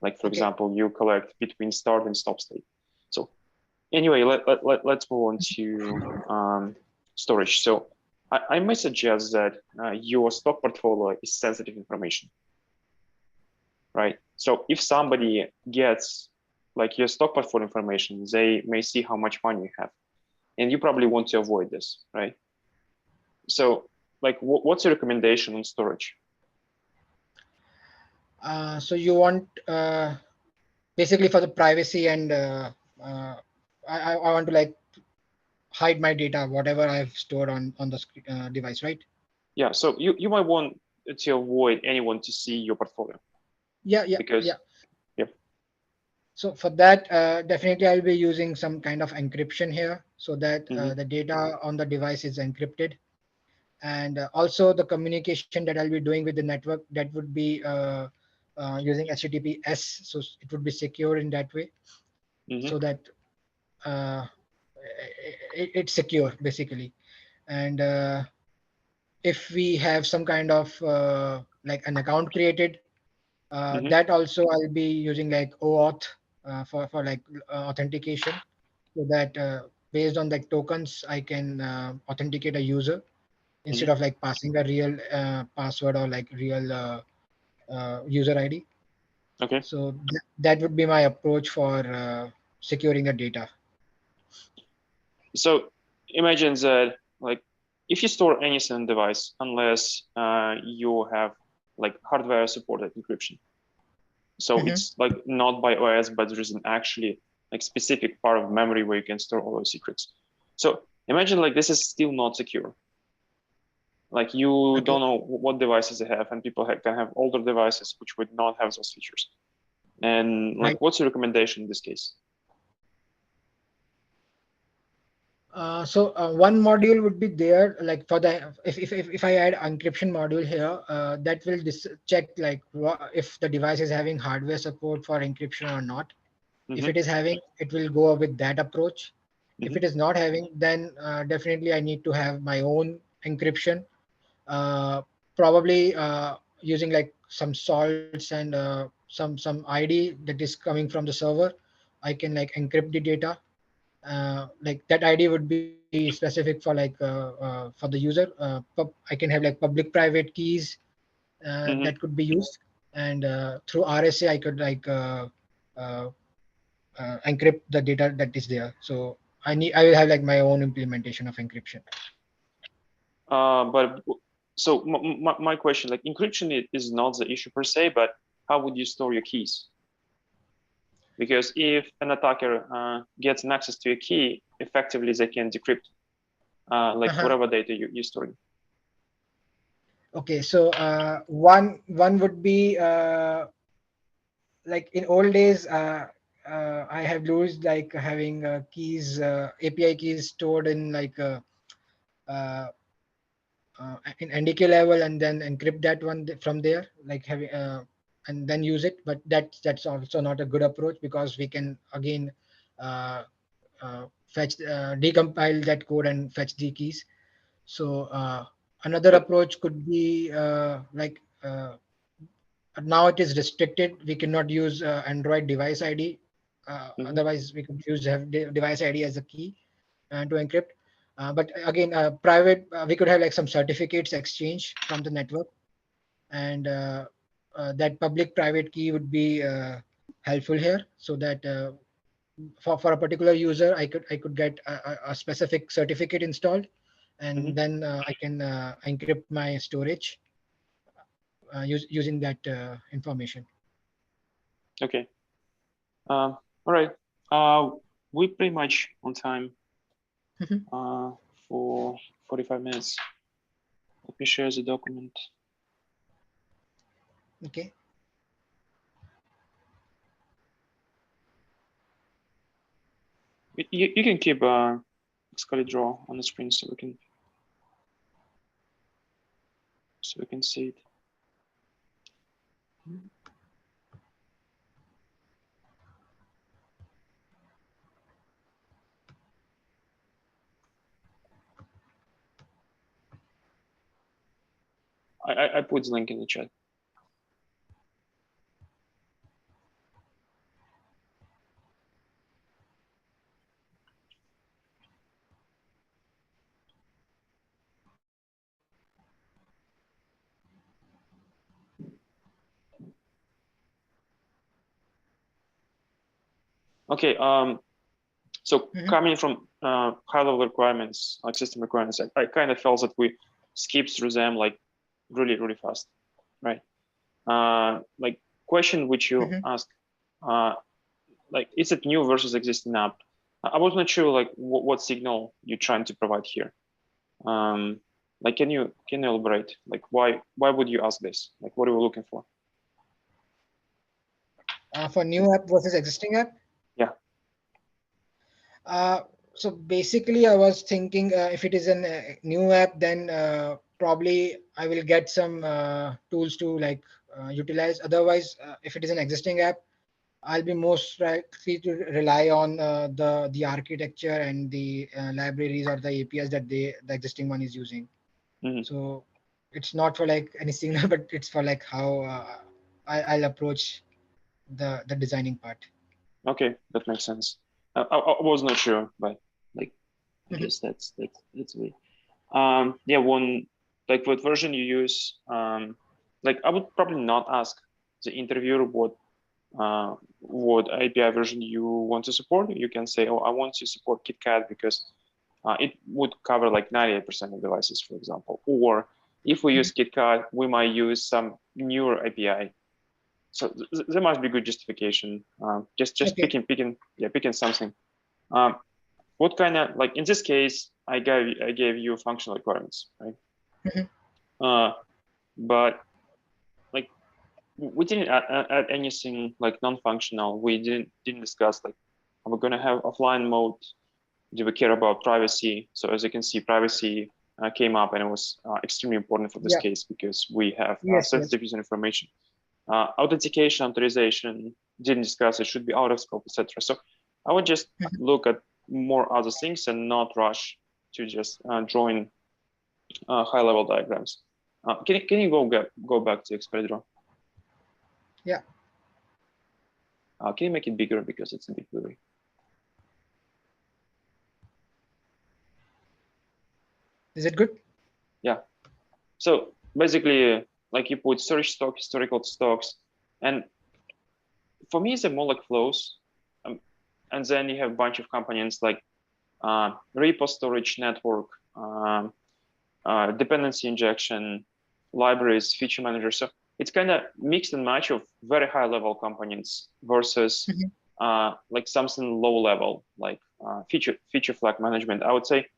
[SPEAKER 2] Like for
[SPEAKER 1] Okay.
[SPEAKER 2] example, you collect between start and stop state. So anyway, let's move on to storage. So I might suggest that your stock portfolio is sensitive information, right? So if somebody gets like your stock portfolio information, they may see how much money you have, and you probably want to avoid this, right? So like, what's your recommendation on storage?
[SPEAKER 1] So you want basically for the privacy, and uh, I want to like hide my data, whatever I've stored on the device, right?
[SPEAKER 2] Yeah, so you might want to avoid anyone to see your portfolio
[SPEAKER 1] Yeah.
[SPEAKER 2] because yeah.
[SPEAKER 1] So for that, definitely I'll be using some kind of encryption here, so that
[SPEAKER 2] Mm-hmm.
[SPEAKER 1] the data on the device is encrypted, and also the communication that I'll be doing with the network, that would be using HTTPS, so it would be secure in that way,
[SPEAKER 2] Mm-hmm.
[SPEAKER 1] so that uh, it's secure basically. And if we have some kind of like an account created,
[SPEAKER 2] Mm-hmm.
[SPEAKER 1] that also I'll be using like OAuth for like authentication, so that based on like tokens I can authenticate a user instead
[SPEAKER 2] Mm-hmm.
[SPEAKER 1] of like passing a real password or like real user ID.
[SPEAKER 2] Okay.
[SPEAKER 1] So that would be my approach for securing the data.
[SPEAKER 2] So imagine that, like, if you store any certain device, unless you have like hardware supported encryption, so it's like not by OS, but there is an actually like specific part of memory where you can store all those secrets. So imagine like this is still not secure. Like you
[SPEAKER 1] Okay.
[SPEAKER 2] don't know what devices they have, and people can have older devices which would not have those features. And like,
[SPEAKER 1] Right.
[SPEAKER 2] what's your recommendation in this case?
[SPEAKER 1] So one module would be there, like for the if I add encryption module here, that will check like if the device is having hardware support for encryption or not. If
[SPEAKER 2] Mm-hmm,
[SPEAKER 1] it is having, it will go with that approach. If
[SPEAKER 2] mm-hmm,
[SPEAKER 1] it is not having, then definitely I need to have my own encryption, probably using like some salts and some ID that is coming from the server. I can like encrypt the data, like that ID would be specific for like for the user. I can have like public private keys
[SPEAKER 2] mm-hmm.
[SPEAKER 1] that could be used, and through RSA I could like uh, encrypt the data that is there. So I will have like my own implementation of encryption.
[SPEAKER 2] But so my question, like, encryption is not the issue per se, but how would you store your keys? Because if an attacker gets an access to a key, effectively they can decrypt like
[SPEAKER 1] Uh-huh.
[SPEAKER 2] whatever data you storing.
[SPEAKER 1] Okay, so one would be like in old days, I have used like having keys, API keys stored in like uh, in NDK level, and then encrypt that one from there, like having and then use it. But that's also not a good approach, because we can again uh, decompile that code and fetch the keys. So another
[SPEAKER 2] But
[SPEAKER 1] approach could be now it is restricted. We cannot use Android device ID.
[SPEAKER 2] mhm,
[SPEAKER 1] Otherwise, we could use have device ID as a key to encrypt. But again, private, we could have like some certificates exchange from the network, and that public private key would be helpful here, so that for a particular user, I could get a specific certificate installed,
[SPEAKER 2] mhm,
[SPEAKER 1] and then I can encrypt my storage using that information.
[SPEAKER 2] okay. All right. Uh, we pretty much on time uh, for 45 minutes. Let me share the document.
[SPEAKER 1] Okay.
[SPEAKER 2] You can keep Scully draw on the screen so we can see it. I put the link in the chat. Okay. So
[SPEAKER 1] Mhm.
[SPEAKER 2] coming from high-level requirements, like system requirements, I kind of felt that we skipped through them like really fast, right? Like question which you
[SPEAKER 1] Mhm.
[SPEAKER 2] ask, uh, like, is it new versus existing app? I was not sure like what signal you're trying to provide here. Like, can you elaborate? Like, why would you ask this? Like, what are we looking for?
[SPEAKER 1] For new app versus existing app.
[SPEAKER 2] Yeah.
[SPEAKER 1] Uh, so basically, I was thinking if it is a new app, then probably I will get some tools to like utilize. Otherwise, if it is an existing app, I'll be most likely to rely on the architecture and the libraries or the APIs that the existing one is using.
[SPEAKER 2] Mm-hmm.
[SPEAKER 1] So it's not for like any signal, but it's for like how I'll approach the designing part.
[SPEAKER 2] Okay, that makes sense. I was not sure, but like, I
[SPEAKER 1] Mhm.
[SPEAKER 2] guess that's way. Yeah, one, like, what version you use. Like, I would probably not ask the interviewer what what API version you want to support. You can say, oh, I want to support KitKat because it would cover like 98% of devices, for example. Or if we use KitKat, we might use some newer API. So there must be good justification. Just
[SPEAKER 1] Okay.
[SPEAKER 2] picking something. What kind of, like in this case, I gave you functional requirements, right? But like we didn't add anything like non-functional. We didn't discuss like, are we going to have offline mode? Do we care about privacy? So as you can see, privacy came up, and it was extremely important for this
[SPEAKER 1] Yeah.
[SPEAKER 2] case because we have
[SPEAKER 1] Yes.
[SPEAKER 2] sensitive user information. Authentication, authorization, didn't discuss. It should be out of scope, etc. So I would just look at more other things and not rush to just drawing high-level diagrams. Can you go back to Expedro?
[SPEAKER 1] Yeah.
[SPEAKER 2] Can you make it bigger because it's a bit blurry?
[SPEAKER 1] Is it good?
[SPEAKER 2] Yeah. So basically, like you put storage stock, historical stocks, and for me, it's more like flows. And then you have a bunch of components like repo storage network, dependency injection, libraries, feature manager. So it's kind of mixed and match of very high level components versus like something low level, like feature flag management. I would say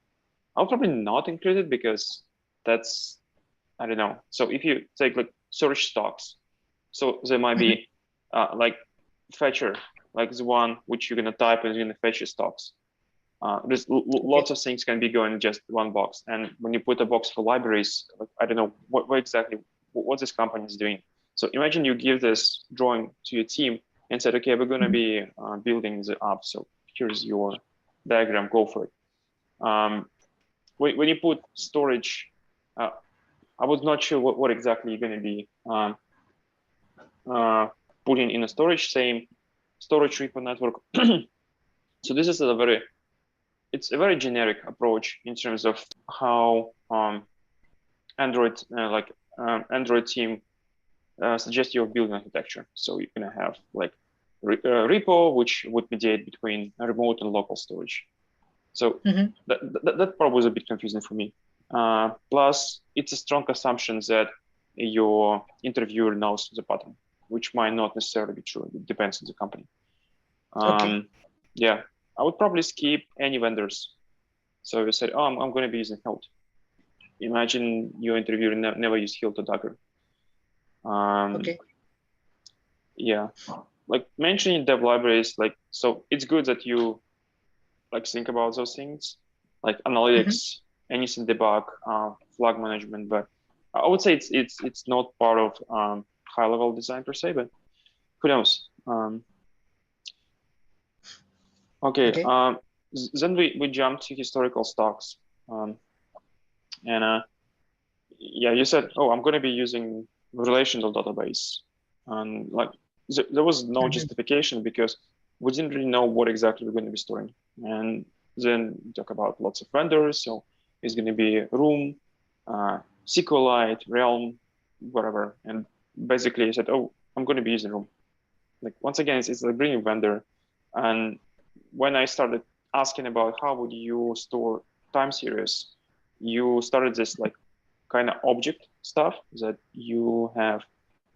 [SPEAKER 2] I'll probably not include it because that's, I don't know. So if you take like storage stocks, so there might be like fetcher, like the one which you're gonna type and you're gonna fetch your stocks. There's lots of things can be going in just one box. And when you put a box for libraries, like, I don't know what exactly what this company is doing. So imagine you give this drawing to your team and said, okay, we're going to be building the app. So here's your diagram, go for it. When you put storage, I was not sure what exactly you're going to be putting in a storage, same storage repo network. So this is it's a very generic approach in terms of how Android Android team suggests your building architecture. So you're gonna have like repo, which would mediate between remote and local storage. So that part was a bit confusing for me. Plus, it's a strong assumption that your interviewer knows the pattern, which might not necessarily be true. It depends on the company. Yeah, I would probably skip any vendors. So you said, oh, I'm going to be using Hilt. Imagine your interviewer never use Hilt or Dagger. Yeah, like mentioning dev libraries, like, so it's good that you like think about those things, like analytics, anything debug, flag management. But I would say it's not part of high level design per se, but who knows? Okay. Then we jump to historical stocks, and yeah, you said, oh, I'm going to be using relational database, and like there was no justification because we didn't really know what exactly we're going to be storing. And then we talk about lots of vendors, so it's going to be Room, SQLite, Realm, whatever. And basically, I said, oh, I'm going to be using Room. Like once again, it's a brilliant vendor, and when I started asking about how would you store time series, you started this like kind of object stuff that you have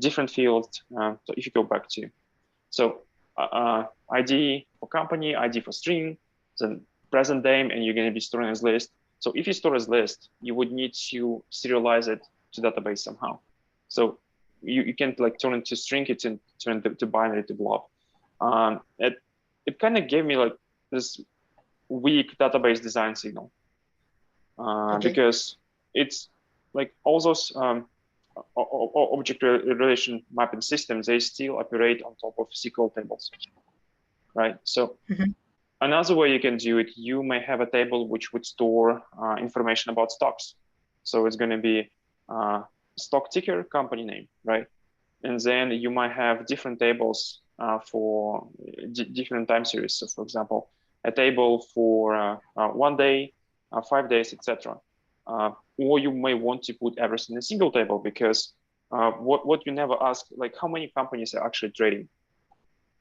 [SPEAKER 2] different fields. So if you go back to, so ID for company, ID for string, then present name, and you're going to be storing as list. So if you store as list, you would need to serialize it to database somehow. So you can't like turn it to string, it and turn it to binary to blob. It kind of gave me like this weak database design signal because it's like all those object relation mapping systems, they still operate on top of SQL tables, right? So another way you can do it, you may have a table which would store information about stocks. So it's going to be stock ticker, company name, right? And then you might have different tables for different time series. So for example, a table for 1 day, 5 days, etc. Or you may want to put everything in a single table because what you never ask, like how many companies are actually trading.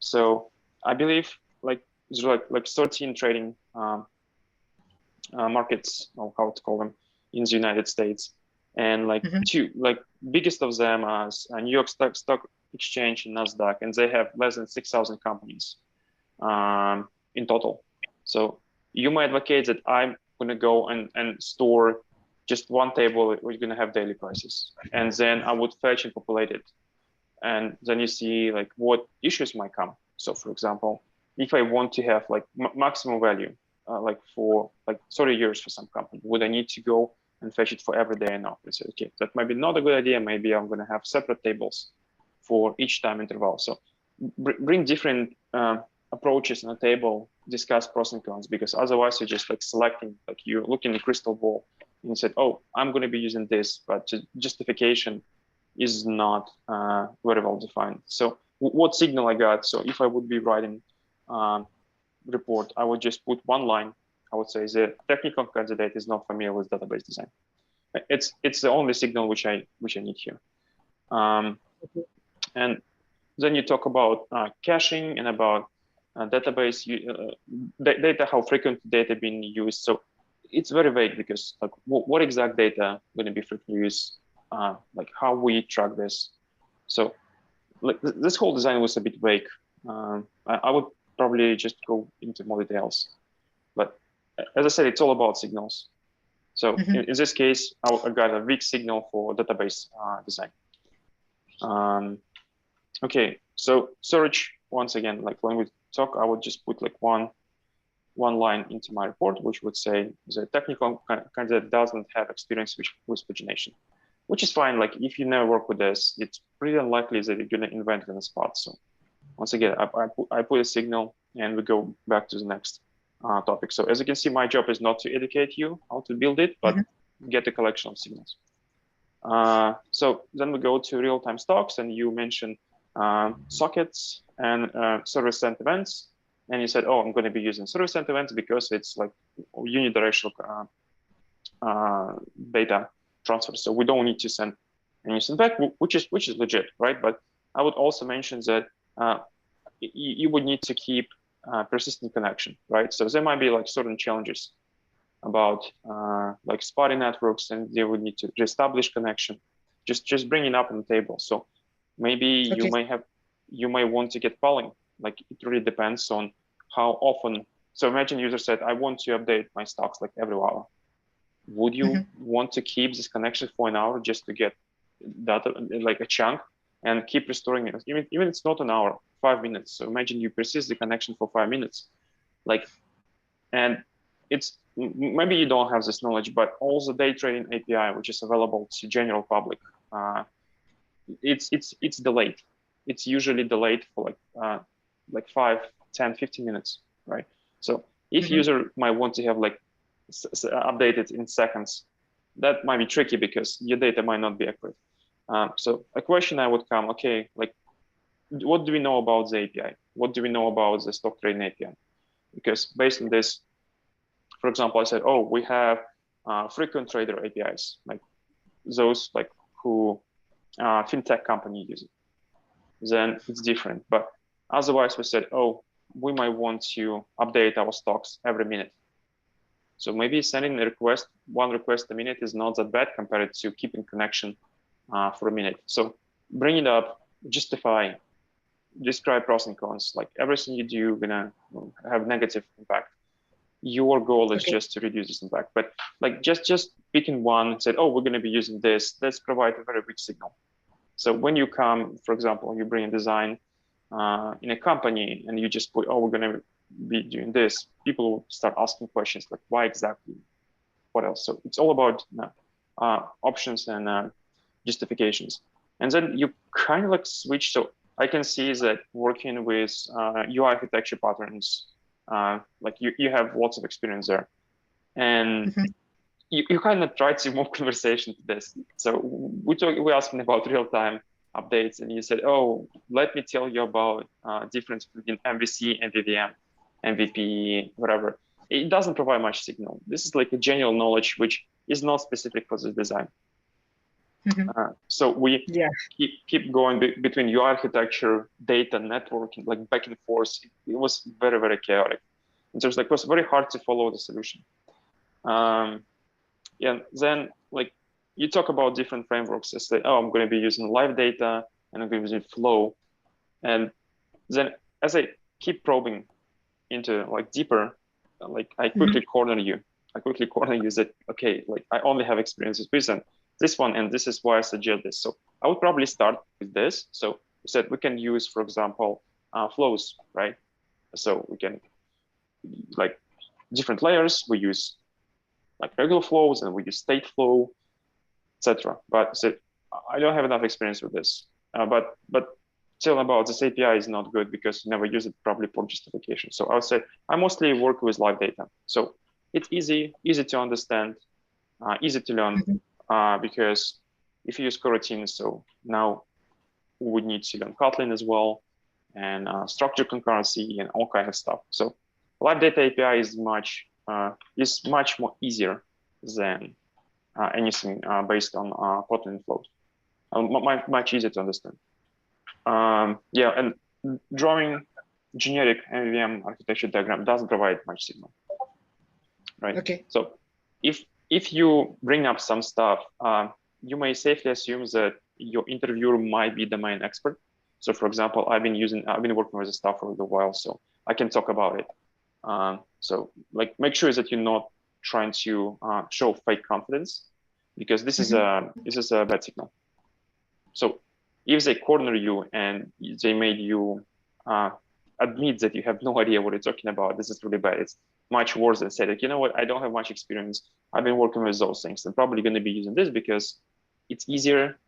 [SPEAKER 2] So I believe like there's like 13 trading markets, or how to call them, in the United States, and like two, like biggest of them as New York Stock Exchange and Nasdaq, and they have less than 6,000 companies in total. So you might advocate that I'm going to go and store just one table where you're going to have daily prices, and then I would fetch and populate it, and then you see like what issues might come. So for example, if I want to have like maximum value, like for like 30 years for some company, would I need to go and fetch it for every day? And I say, okay, that might be not a good idea. Maybe I'm going to have separate tables for each time interval. So bring different approaches on a table, discuss pros and cons, because otherwise you're just like selecting, like you look in the crystal ball and you said, oh, I'm going to be using this, but justification is not very well defined. So what signal I got? So if I would be writing report, I would just put one line. I would say the technical candidate is not familiar with database design. It's the only signal which I need here. And then you talk about caching and about database data, how frequent data being used. So it's very vague because like what exact data going to be frequently used, like how we track this. So like this whole design was a bit vague. I would probably just go into more details, but as I said, it's all about signals. So in this case, I got a weak signal for database design. Okay, so search, once again, like when we talk, I would just put like one line into my report, which would say the technical candidate doesn't have experience with pagination, which is fine. Like if you never work with this, it's pretty unlikely that you're gonna invent it on the spot. So once again, I put a signal and we go back to the next topic. So as you can see, my job is not to educate you how to build it, but get a collection of signals. So then we go to real-time stocks, and you mentioned sockets and service sent events. And you said, oh, I'm going to be using service sent events because it's like unidirectional data transfer. So we don't need to send any send back, which is legit, right? But I would also mention that you would need to keep persistent connection, right? So there might be like certain challenges about like spotty networks, and they would need to reestablish connection. Just bring it up on the table. So maybe you might want to get polling. Like it really depends on how often. So imagine user said, I want to update my stocks like every hour. Would you want to keep this connection for an hour just to get data, like a chunk, and keep restoring it? Even it's not an hour, 5 minutes. So imagine you persist the connection for 5 minutes, like, and it's maybe you don't have this knowledge, but all the day trading API, which is available to general public, it's delayed. It's usually delayed for like 5, 10, 15 minutes, right? So if user might want to have like updated in seconds, that might be tricky because your data might not be accurate. So a question I would come, okay, like what do we know about the API? What do we know about the stock trading API? Because based on this, for example, I said, oh, we have frequent trader APIs, like those like who fintech company use it. Then it's different. But otherwise, we said, oh, we might want to update our stocks every minute. So maybe sending a request, one request a minute is not that bad compared to keeping connection for a minute. So bring it up, justify, describe pros and cons. Like everything you do, you're gonna have negative impact. Your goal is just to reduce this impact. But like just picking one and said, oh, we're gonna be using this, let's provide a very rich signal. So when you come, for example, you bring a design in a company and you just put, oh, we're gonna be doing this, people will start asking questions like, why exactly? What else? So it's all about options and justifications. And then you kind of like switch. So I can see that working with UI architecture patterns, like you have lots of experience there. And you kind of try to move conversation to this. So we're asking about real-time updates, and you said, oh, let me tell you about difference between MVC, MVVM, MVP, whatever. It doesn't provide much signal. This is like a general knowledge, which is not specific for this design. So we keep going between your architecture, data, networking, like back and forth. It was very, very chaotic. And so it was very hard to follow the solution. Yeah, then like you talk about different frameworks. It's like, oh, I'm going to be using live data and I'm going to be using flow. And then as I keep probing into like deeper, like I quickly corner you. I quickly corner you that, okay, like I only have experiences with this one, and this is why I suggest this. So I would probably start with this. So we said we can use, for example, flows, right? So we can like different layers. We use like regular flows and we use state flow, etc. But so I don't have enough experience with this. But tell about this API is not good because you never use it properly for justification. So I would say I mostly work with live data. So it's easy to understand, easy to learn, because if you use coroutines, so now we would need to learn Kotlin as well, and structure concurrency and all kinds of stuff. So live data API is much more easier than anything based on Kotlin flows. Much easier to understand. Yeah, and drawing generic MVM architecture diagram doesn't provide much signal, right?
[SPEAKER 1] Okay.
[SPEAKER 2] So if you bring up some stuff, you may safely assume that your interviewer might be domain expert. So for example, I've been working with this stuff for a while, so I can talk about it. So like make sure that you're not trying to show fake confidence, because this is a bad signal. So if they corner you and they made you admit that you have no idea what you're talking about, this is really bad. It's much worse than saying, like, you know what, I don't have much experience. I've been working with those things. I'm probably going to be using this because it's easier,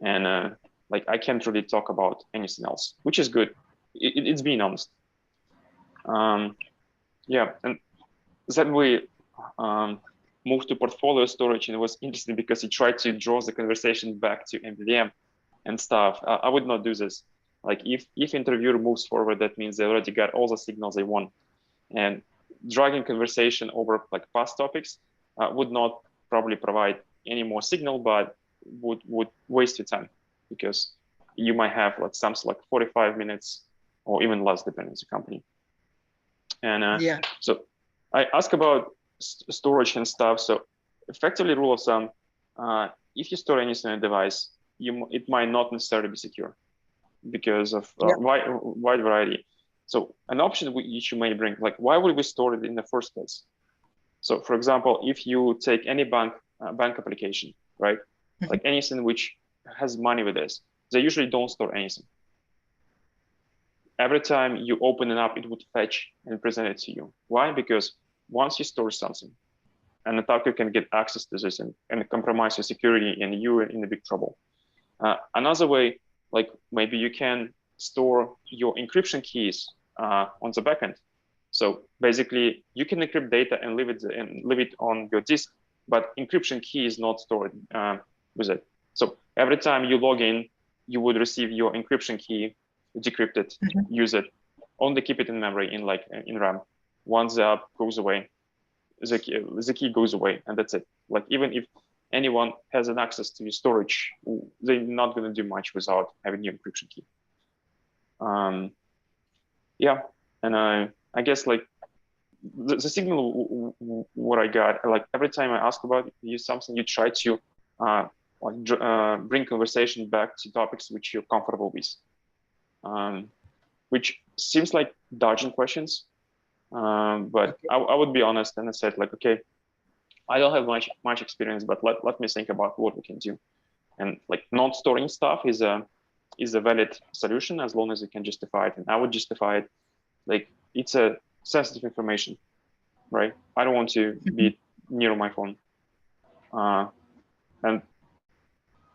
[SPEAKER 2] and like I can't really talk about anything else, which is good. It's being honest. Yeah, and then we moved to portfolio storage, and it was interesting because he tried to draw the conversation back to MVVM and stuff. I would not do this. Like if interviewer moves forward, that means they already got all the signals they want, and dragging conversation over like past topics would not probably provide any more signal, but would waste your time, because you might have like something like 45 minutes or even less depending on the company. And so I ask about storage and stuff. So effectively, rule of thumb, if you store anything on a device, it might not necessarily be secure because of wide variety. So an option which you may bring, like, why would we store it in the first place? So for example, if you take any bank application, right? Like anything which has money with this, they usually don't store anything. Every time you open it up, it would fetch and present it to you. Why? Because once you store something, an attacker can get access to this and compromise your security, and you're in a big trouble. Another way, like maybe you can store your encryption keys on the backend. So basically, you can encrypt data and leave it on your disk, but encryption key is not stored with it. So every time you log in, you would receive your encryption key, decrypt it, use it, only keep it in memory in RAM. Once the app goes away, the key goes away, and that's it. Like even if anyone has an access to your storage, they're not going to do much without having your encryption key. Yeah, and I guess like the signal what I got, like every time I ask about you something, you try to bring conversation back to topics which you're comfortable with, which seems like dodging questions. But I would be honest, and I said like, okay, I don't have much experience, but let me think about what we can do. And like not storing stuff is a valid solution as long as you can justify it. And I would justify it like it's a sensitive information, right? I don't want to be near my phone. And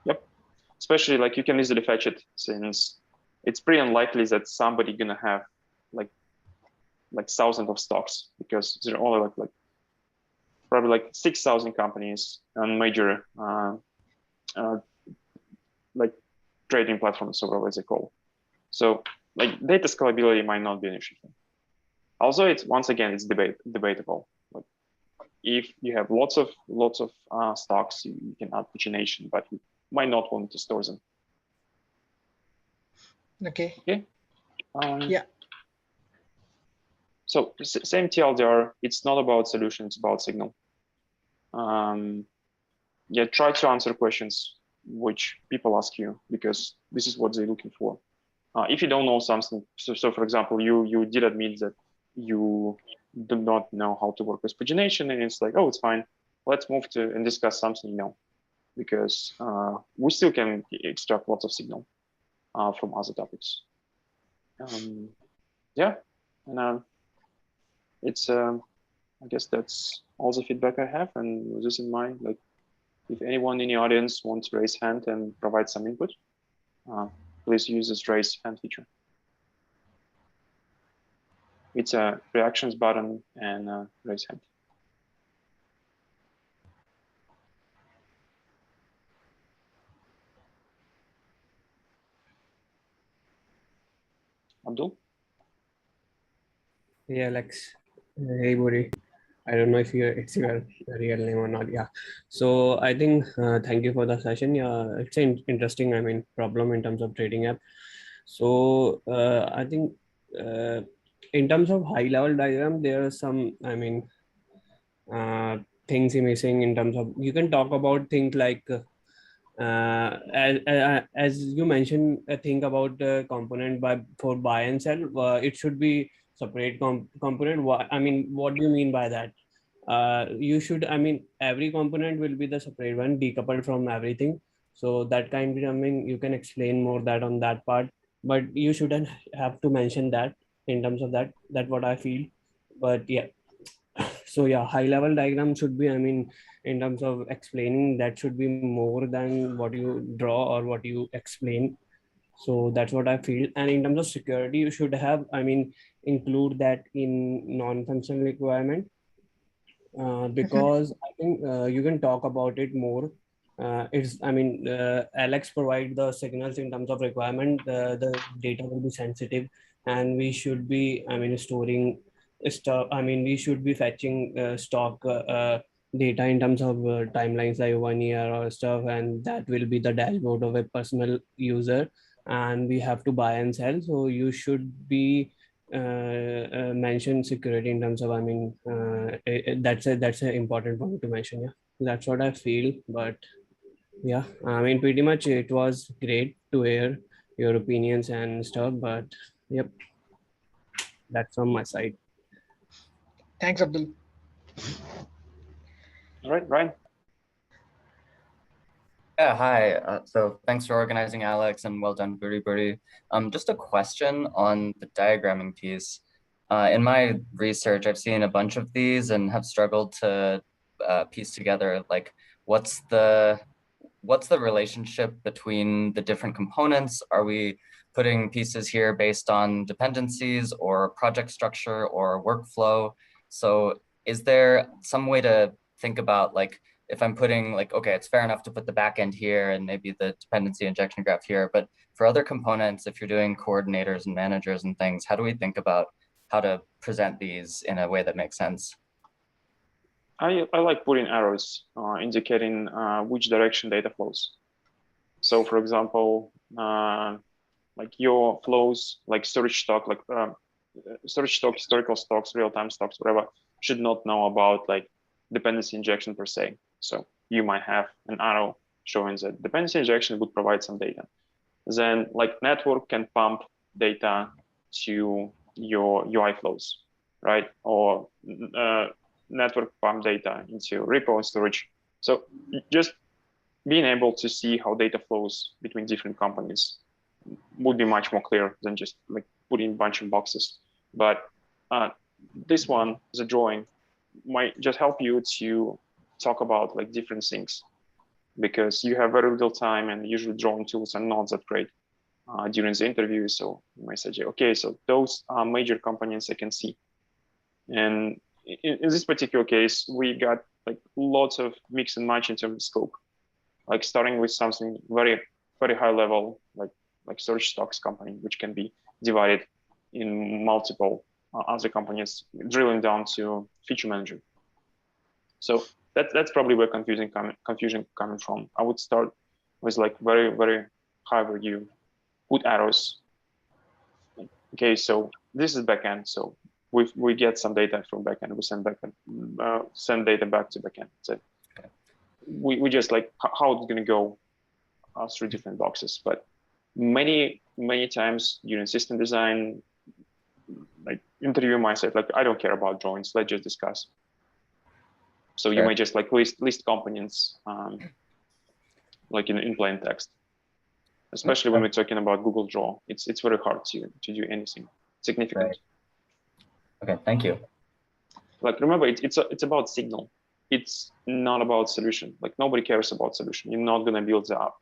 [SPEAKER 2] yep, especially like you can easily fetch it, since it's pretty unlikely that somebody gonna have like thousands of stocks, because there are only like probably like 6,000 companies on major like trading platforms, or whatever they call. So like data scalability might not be an issue. Also, it's once again it's debatable. Like if you have lots of stocks, you can add pagination, but might not want to store them.
[SPEAKER 1] Okay.
[SPEAKER 2] Okay.
[SPEAKER 1] Yeah.
[SPEAKER 2] So same TLDR, it's not about solution, it's about signal. Yeah, try to answer questions which people ask you, because this is what they're looking for. If you don't know something, so for example, you did admit that you do not know how to work with pagination, and it's like, oh, it's fine. Let's move to and discuss something you know, because we still can extract lots of signal from other topics. Yeah, and it's I guess that's all the feedback I have. And with this in mind, like if anyone in the audience wants to raise hand and provide some input, please use this raise hand feature. It's a reactions button and raise hand. Abdul?
[SPEAKER 3] Yeah, Alex. Hey, buddy. I don't know if it's your real name or not. Yeah. So I think thank you for the session. Yeah, it's an interesting, I mean, problem in terms of trading app. So I think in terms of high level diagram, there are some, I mean, things missing in terms of you can talk about things like as you mentioned a thing about the component for buy and sell. It should be separate component. I mean, what do you mean by that? You should, I mean, every component will be the separate one, decoupled from everything. So that kind of, I mean, you can explain more that on that part, but you shouldn't have to mention that in terms of that. That's what I feel. But yeah, so yeah, high level diagram should be, I mean, in terms of explaining, that should be more than what you draw or what you explain. So that's what I feel. And in terms of security, you should have, I mean, include that in non-functional requirement, because I think you can talk about it more. It's, I mean, Alex provide the signals in terms of requirement. The data will be sensitive, and we should be, I mean, storing stuff. I mean, we should be fetching stock data in terms of timelines like 1 year or stuff, and that will be the dashboard of a personal user. And we have to buy and sell. So you should be mention security in terms of, I mean, that's an important point to mention. Yeah, that's what I feel. But yeah, I mean, pretty much it was great to hear your opinions and stuff. But yep, that's on my side.
[SPEAKER 1] Thanks, Abdul.
[SPEAKER 2] All right, Ryan.
[SPEAKER 4] Yeah, hi. So thanks for organizing, Alex, and well done, Buri. Just a question on the diagramming piece. In my research, I've seen a bunch of these and have struggled to piece together like what's the relationship between the different components? Are we putting pieces here based on dependencies or project structure or workflow? So is there some way to think about, like, if I'm putting, like, okay, it's fair enough to put the backend here and maybe the dependency injection graph here, but for other components, if you're doing coordinators and managers and things, how do we think about how to present these in a way that makes sense?
[SPEAKER 2] I like putting arrows indicating which direction data flows. So for example, like your flows, like storage stock, like storage stock, historical stocks, real-time stocks, whatever, should not know about like dependency injection per se. So you might have an arrow showing that dependency injection would provide some data. Then like network can pump data to your UI flows, right? Or network pump data into repo and storage. So just being able to see how data flows between different companies would be much more clear than just like putting a bunch of boxes. But this one, the drawing, might just help you to talk about like different things, because you have very little time and usually drawing tools are not that great during the interview. So you might say, okay, so those are major components I can see. And in this particular case, we got like lots of mix and match in terms of scope, like starting with something very, very high level, like storage stocks company, which can be divided in multiple other companies, drilling down to feature manager. So that's probably where confusion coming from. I would start with like very, very high value put arrows. Okay, so this is backend. So we get some data from backend. We send data back to backend. So we just like how it's gonna go through different boxes. But many times during system design, like interview mindset, like I don't care about drawings. Let's just discuss. So you may just like list components like in plain text. Especially when we're talking about Google Draw, it's very hard to do anything significant.
[SPEAKER 4] Right. Okay, thank you.
[SPEAKER 2] Like remember, it's about signal. It's not about solution. Like nobody cares about solution. You're not gonna build the app.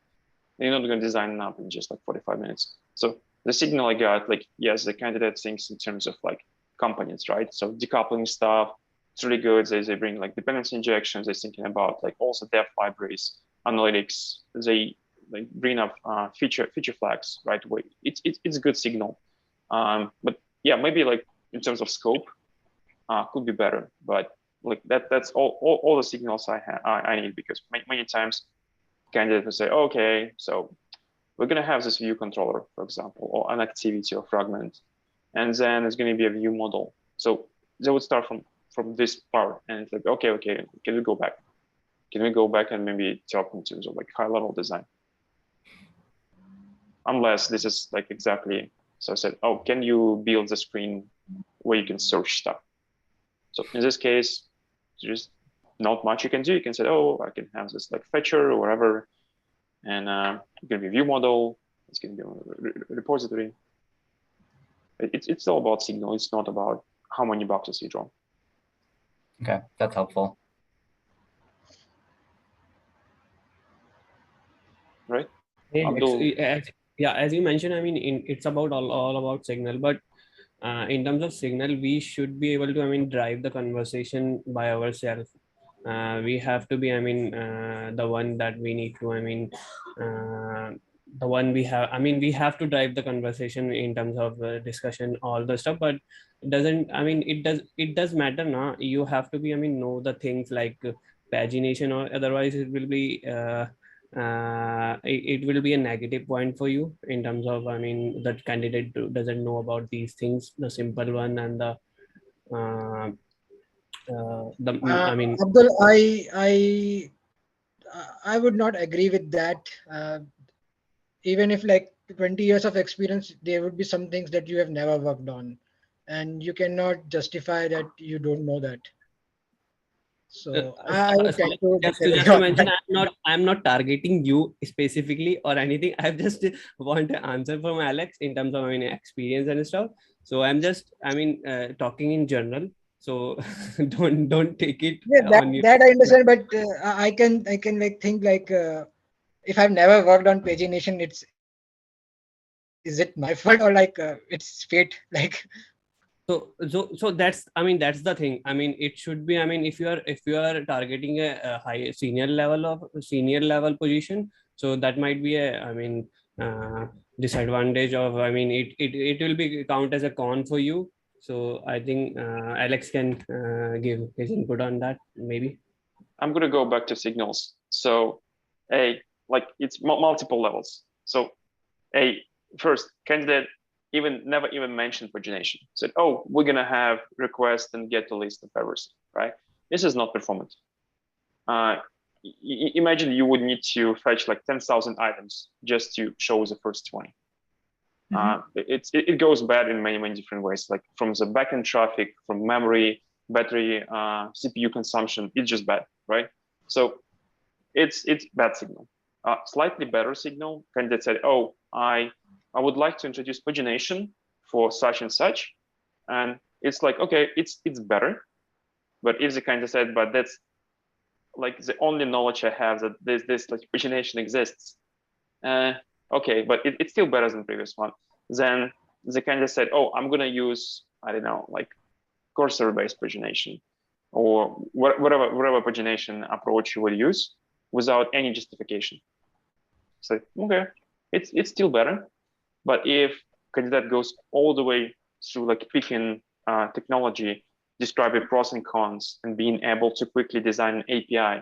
[SPEAKER 2] You're not gonna design an app in just like 45 minutes. So the signal I got, like yes, the candidate thinks in terms of like components, right? So decoupling stuff, it's really good. They bring like dependency injections. They're thinking about like also depth libraries, analytics. They like bring up feature flags right away. It's a good signal, but yeah, maybe like in terms of scope, could be better. But like that's all the signals I need, because many times candidates will say, okay, so we're gonna have this view controller, for example, or an activity or fragment, and then it's gonna be a view model. So they would start from this part, and it's like, okay, can we go back? Can we go back and maybe talk in terms of like high level design? Unless this is like exactly, so I said, oh, can you build the screen where you can search stuff? So in this case, there's not much you can do. You can say, oh, I can have this like fetcher or whatever, and it's gonna be a view model. It's gonna be a repository. It's all about signal. It's not about how many boxes you draw.
[SPEAKER 4] Okay, that's helpful.
[SPEAKER 2] Right?
[SPEAKER 3] Yeah, as you mentioned, I mean, it's about all about signal, but in terms of signal, we should be able to, I mean, drive the conversation by ourselves. We have to be, I mean, the one that we need to, I mean, the one we have, I mean, we have to drive the conversation in terms of discussion, all the stuff, but it doesn't, I mean, it does matter now. You have to be, I mean, know the things like pagination, or otherwise it will be, it will be a negative point for you in terms of, I mean, that candidate doesn't know about these things, the simple one and the I mean,
[SPEAKER 1] Abdul, I would not agree with that. Even if like 20 years of experience, there would be some things that you have never worked on, and you cannot justify that you don't know that. So I would tend to
[SPEAKER 3] just to mention, I'm not targeting you specifically or anything. I just want an answer from Alex in terms of, I mean, experience and stuff. So I'm just, I mean, talking in general. So don't take it on you.
[SPEAKER 1] That I understand, but I can like think like if I've never worked on pagination, is it my fault or like it's fate? Like
[SPEAKER 3] So that's, I mean, that's the thing. I mean, it should be, I mean, if you are targeting a high senior level position, so that might be a, I mean, disadvantage of, I mean, it will be count as a con for you. So I think Alex can give his input on that, maybe.
[SPEAKER 2] I'm gonna go back to signals. So like it's multiple levels. So first candidate never even mentioned pagination. Said, oh, we're gonna have request and get a list of everything, right? This is not performant. Imagine you would need to fetch like 10,000 items just to show the first 20. It goes bad in many different ways, like from the backend traffic, from memory, battery, CPU consumption. It's just bad, right? So it's bad signal. Slightly better signal. Candidate said, oh, I would like to introduce pagination for such and such, and it's like, okay, it's better. But if the candidate said, but that's like the only knowledge I have that this like pagination exists, okay, but it's still better than the previous one. Then the candidate said, oh, I'm gonna use, I don't know, like cursor-based pagination or whatever pagination approach you would use without any justification. So okay, it's still better. But if candidate goes all the way through like picking technology, describing pros and cons, and being able to quickly design an API,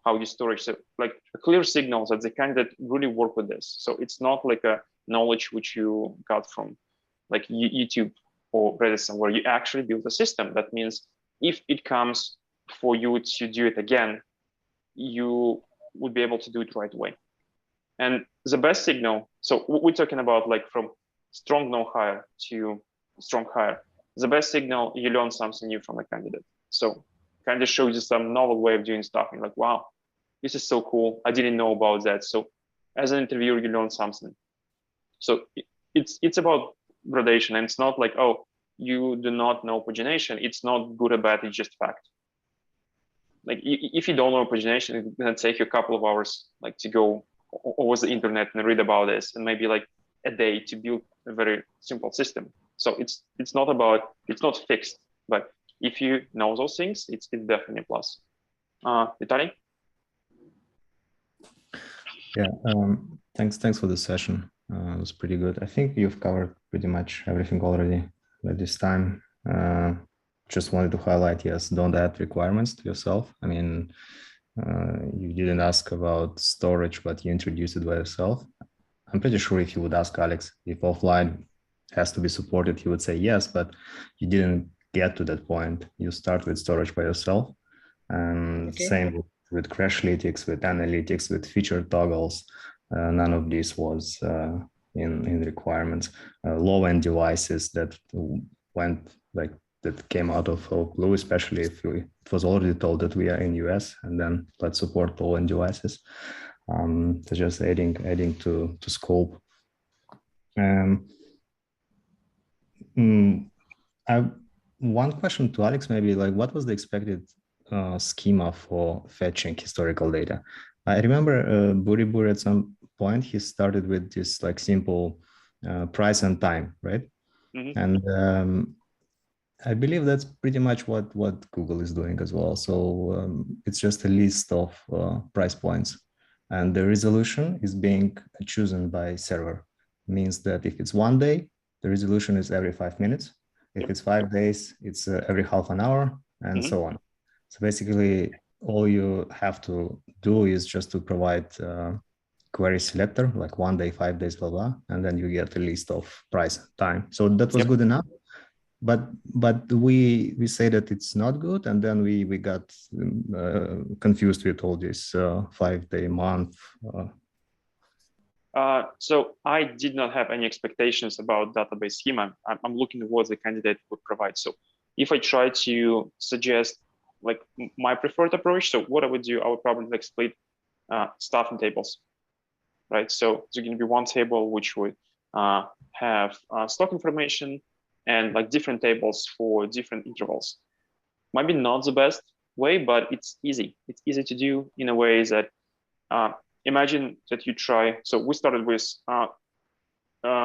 [SPEAKER 2] how you store it. So like a clear signal that the candidate really work with this. So it's not like a knowledge which you got from like YouTube or Reddit somewhere. You actually build a system. That means if it comes for you to do it again, you would be able to do it right away. And the best signal, so we're talking about like from strong no hire to strong hire. The best signal, you learn something new from a candidate. So kind of shows you some novel way of doing stuff. And like, wow, this is so cool. I didn't know about that. So as an interviewer, you learn something. So it's about gradation. And it's not like, oh, you do not know pagination. It's not good or bad, it's just fact. Like if you don't know pagination, it's gonna take you a couple of hours like to go over the internet and read about this, and maybe like a day to build a very simple system. So it's not fixed, but if you know those things, it's definitely a plus. Vitaly?
[SPEAKER 5] Yeah, thanks for the session. It was pretty good. I think you've covered pretty much everything already at this time. Just wanted to highlight, yes, don't add requirements to yourself. I mean, you didn't ask about storage, but you introduced it by yourself. I'm pretty sure if you would ask Alex if offline has to be supported, he would say yes, but you didn't get to that point. You start with storage by yourself. And same with Crashlytics, with analytics, with feature toggles. None of this was in requirements. Low-end devices that went like that came out of blue, especially if it was already told that we are in US, and then let's support low-end devices. So just adding to scope. I one question to Alex, maybe, like, what was the expected schema for fetching historical data? I remember Buri at some point, he started with this like simple price and time, right? Mm-hmm. And I believe that's pretty much what Google is doing as well. So it's just a list of price points, and the resolution is being chosen by server. Means that if it's 1 day, the resolution is every 5 minutes. If it's 5 days, it's every half an hour, and so on. So basically, all you have to do is just to provide query selector, like 1 day, 5 days, blah, blah, and then you get a list of price and time. So that was good enough. But we say that it's not good, and then we got confused with all this 5-day month.
[SPEAKER 2] So I did not have any expectations about database schema. I'm looking at what the candidate would provide. So if I try to suggest like my preferred approach, so what I would do, I would probably like split stuff in tables, right? So there's going to be one table which would have stock information and like different tables for different intervals. Might be not the best way, but it's easy. It's easy to do in a way that imagine that you try. So we started with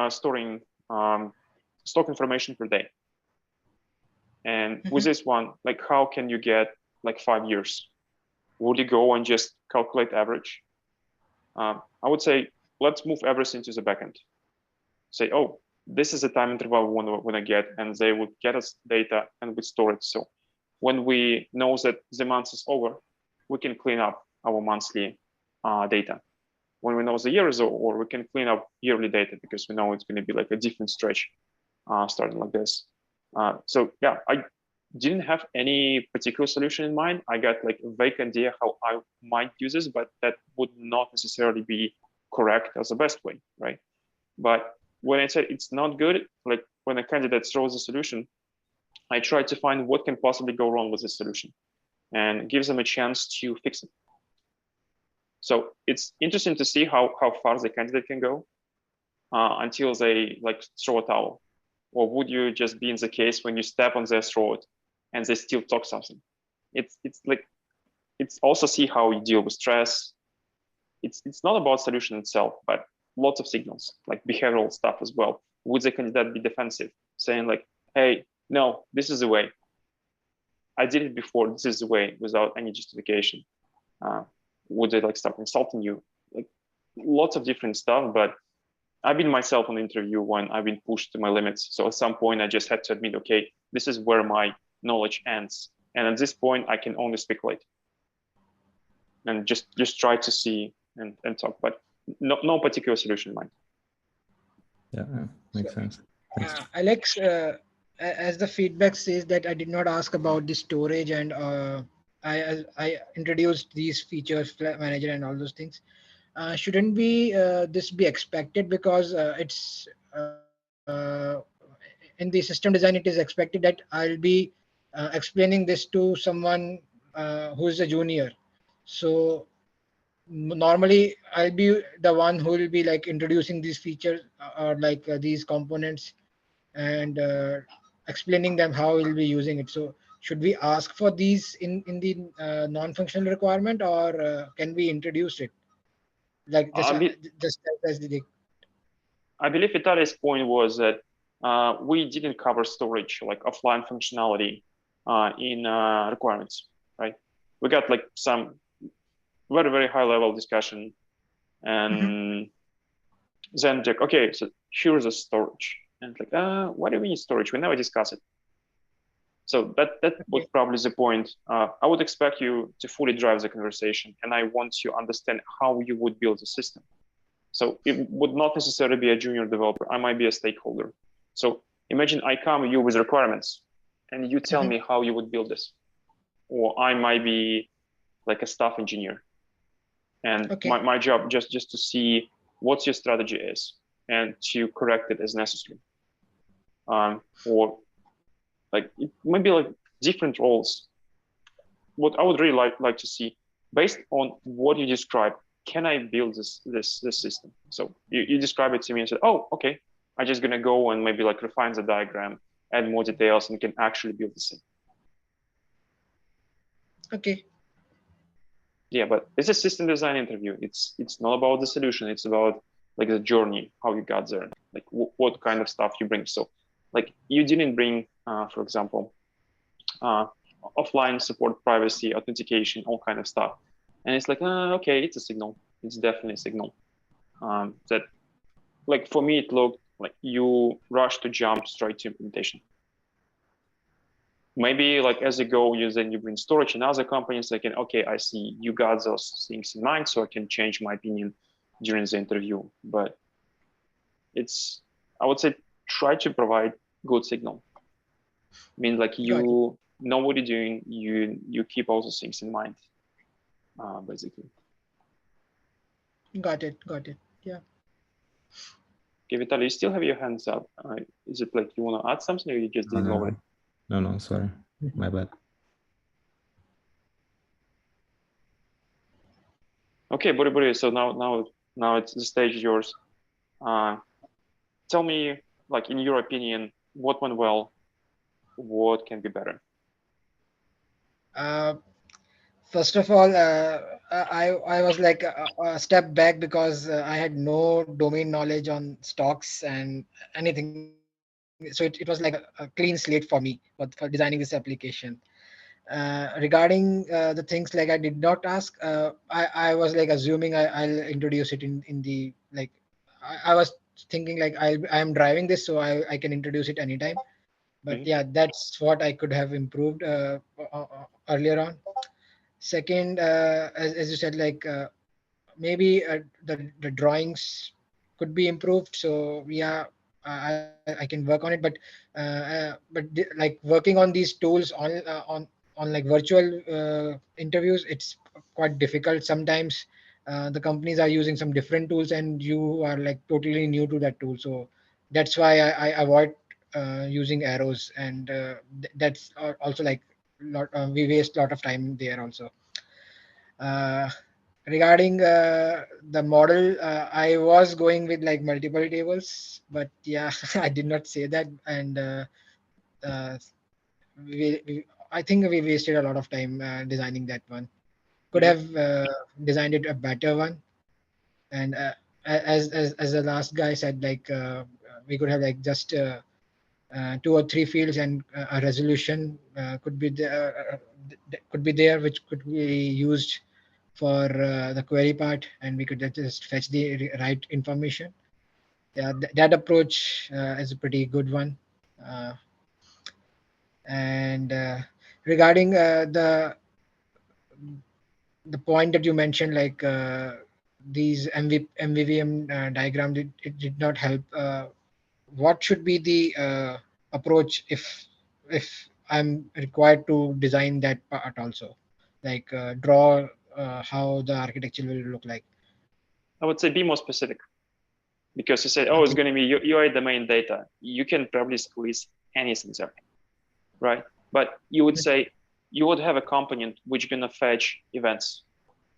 [SPEAKER 2] storing stock information per day. And with this one, like how can you get like 5 years? Would you go and just calculate average? I would say, let's move everything to the backend. Say, oh, this is the time interval we want to get, and they would get us data and we store it. So when we know that the month is over, we can clean up our monthly data. When we know the year is over, we can clean up yearly data because we know it's going to be like a different stretch starting like this. So yeah, I didn't have any particular solution in mind. I got like a vague idea how I might use this, but that would not necessarily be correct as the best way, right? But when I said it's not good, like when a candidate throws a solution, I try to find what can possibly go wrong with this solution and gives them a chance to fix it. So it's interesting to see how far the candidate can go until they like throw a towel. Or would you just be in the case when you step on their throat and they still talk something? It's like, it's also see how you deal with stress. It's not about solution itself, but lots of signals, like behavioral stuff as well. Would the candidate be defensive, saying like, hey, no, this is the way. I did it before, this is the way, without any justification. Would they like start insulting you? Like lots of different stuff, but I've been myself on the interview when I've been pushed to my limits. So at some point I just had to admit, okay, this is where my knowledge ends. And at this point I can only speculate. and just try to see and talk, but no particular solution in mind.
[SPEAKER 5] Yeah, makes sense.
[SPEAKER 1] Alex, as the feedback says that I did not ask about the storage, and I introduced these features, Flag Manager and all those things. Shouldn't be this be expected, because it's in the system design it is expected that I'll be explaining this to someone who is a junior. So normally I'll be the one who will be like introducing these features, or like these components, and explaining them how we'll be using it. So should we ask for these in the non-functional requirement, or can we introduce it like just as the
[SPEAKER 2] I believe Vitali's point was that we didn't cover storage, like offline functionality in requirements, right? We got like some very, very high level discussion, and then like, okay, so here's the storage. And like, why do we need storage? We never discuss it. So that was probably the point. I would expect you to fully drive the conversation, and I want to understand how you would build the system. So it would not necessarily be a junior developer. I might be a stakeholder. So imagine I come to you with requirements, and you tell me how you would build this. Or I might be like a staff engineer, and my job just to see what your strategy is and to correct it as necessary. Or like it might be like different roles. What I would really like to see, based on what you described, can I build this system? So you describe it to me and said, oh, okay, I'm just gonna go and maybe like refine the diagram, add more details, and can actually build the thing.
[SPEAKER 1] Okay.
[SPEAKER 2] Yeah, but it's a system design interview. It's not about the solution. It's about like the journey, how you got there, like what kind of stuff you bring. So like you didn't bring, for example, offline support, privacy, authentication, all kind of stuff. And it's like, okay, it's a signal. It's definitely a signal. That, like for me, it looked like you rush to jump straight to implementation. Maybe like as you go, then you bring storage in other companies. Like, okay, I see you got those things in mind, so I can change my opinion during the interview. But it's, I would say, try to provide good signal. I mean, like you know what you're doing, you keep all those things in mind, basically.
[SPEAKER 1] Got it. Yeah.
[SPEAKER 2] Okay, Vitaly, you still have your hands up. Is it like you want to add something, or you just didn't know it?
[SPEAKER 5] No, sorry, my bad.
[SPEAKER 2] Okay, Buri, so now it's the stage is yours. Tell me, like in your opinion, what went well, what can be better?
[SPEAKER 1] First of all, I was like a step back, because I had no domain knowledge on stocks and anything. So it was like a clean slate for me for designing this application. Regarding the things like I did not ask, I was like assuming I'll introduce it in the like I was thinking like I am driving this, so I can introduce it anytime. But yeah, that's what I could have improved earlier on. Second, as you said, like maybe the drawings could be improved. So yeah, I can work on it. But like working on these tools on like virtual interviews, it's quite difficult sometimes. The companies are using some different tools, and you are like totally new to that tool. So that's why I avoid using arrows, and that's also like we waste a lot of time there also. Uh, Regarding the model, I was going with like multiple tables, but yeah, I did not say that, and uh, I think we wasted a lot of time designing that one. Could have designed it a better one, and as the last guy said, like we could have like just 2 or 3 fields, and a resolution could be there, which could be used for the query part, and we could just fetch the right information. Yeah, that approach is a pretty good one. And regarding the point that you mentioned, like these MVVM diagrams, it did not help. What should be the approach if I'm required to design that part also, like draw how the architecture will look like?
[SPEAKER 2] I would say be more specific, because you said, oh, it's going to be UI domain data. You can probably squeeze anything there, right? But you would say you would have a component which is going to fetch events,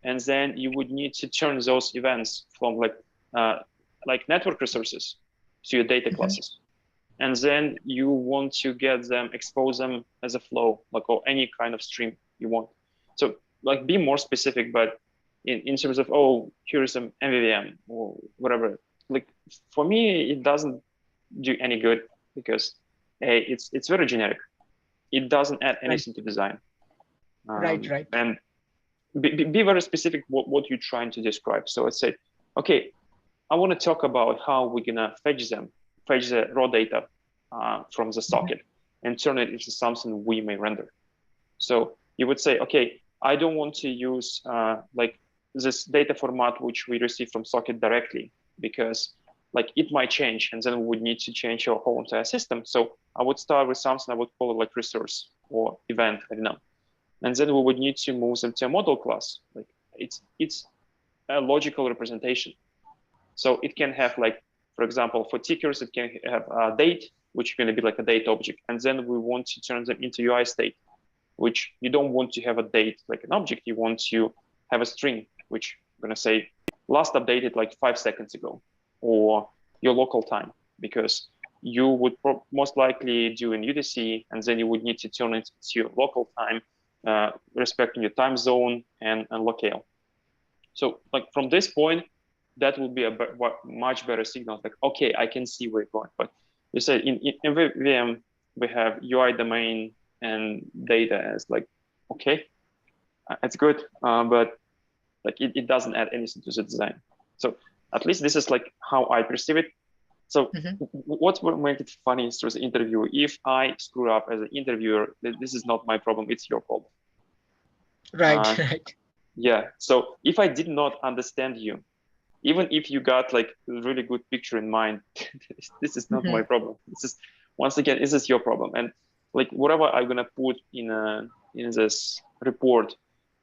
[SPEAKER 2] and then you would need to turn those events from like network resources to your data classes. And then you want to get them, expose them as a flow, like, or any kind of stream you want. So like be more specific, but in terms of, oh, here's some MVVM or whatever. Like for me, it doesn't do any good, because it's very generic. It doesn't add anything to design.
[SPEAKER 1] Right.
[SPEAKER 2] And be very specific what you're trying to describe. So let's say, okay, I want to talk about how we're gonna fetch the raw data from the socket and turn it into something we may render. So you would say, okay, I don't want to use like this data format which we receive from socket directly, because like it might change, and then we would need to change our whole entire system. So I would start with something I would call it like resource or event, I don't know. And then we would need to move them to a model class. Like it's a logical representation. So it can have, like, for example, for tickers, it can have a date, which is going to be like a date object. And then we want to turn them into UI state, which you don't want to have a date like an object. You want to have a string, which I'm going to say last updated like 5 seconds ago, or your local time, because you would most likely do in UTC, and then you would need to turn it to local time, respecting your time zone and locale. So like from this point, that will be a much better signal. Like, okay, I can see where you're going. But you said in MVVM, we have UI domain and data as like, okay, it's good, but like it doesn't add anything to the design. So at least this is like how I perceive it. So what will make it funny through the interview? If I screw up as an interviewer, this is not my problem, it's your problem.
[SPEAKER 1] Right, right.
[SPEAKER 2] Yeah, so if I did not understand you, even if you got like a really good picture in mind, this is not my problem. This is, once again, this is your problem. And like whatever I'm gonna put in this report,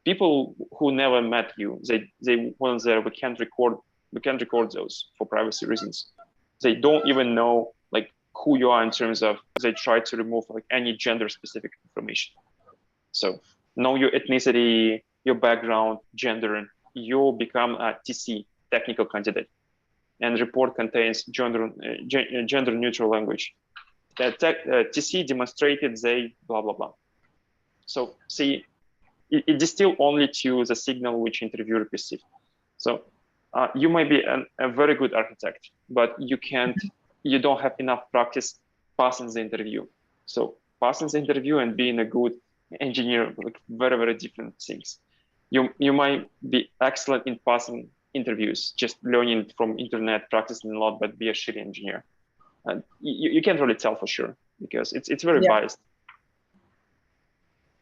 [SPEAKER 2] people who never met you, they weren't there. We can't record those for privacy reasons. They don't even know like who you are, in terms of they try to remove like any gender specific information. So know your ethnicity, your background, gender. You become a TC, technical candidate, and report contains gender neutral language. That TC demonstrated they blah blah blah. So see, it distills only to the signal which interviewer received. So you might be a very good architect, but you don't have enough practice passing the interview. So passing the interview and being a good engineer, like very, very different things. You might be excellent in passing interviews, just learning from internet, practicing a lot, but be a shitty engineer. And you can't really tell for sure, because it's very biased.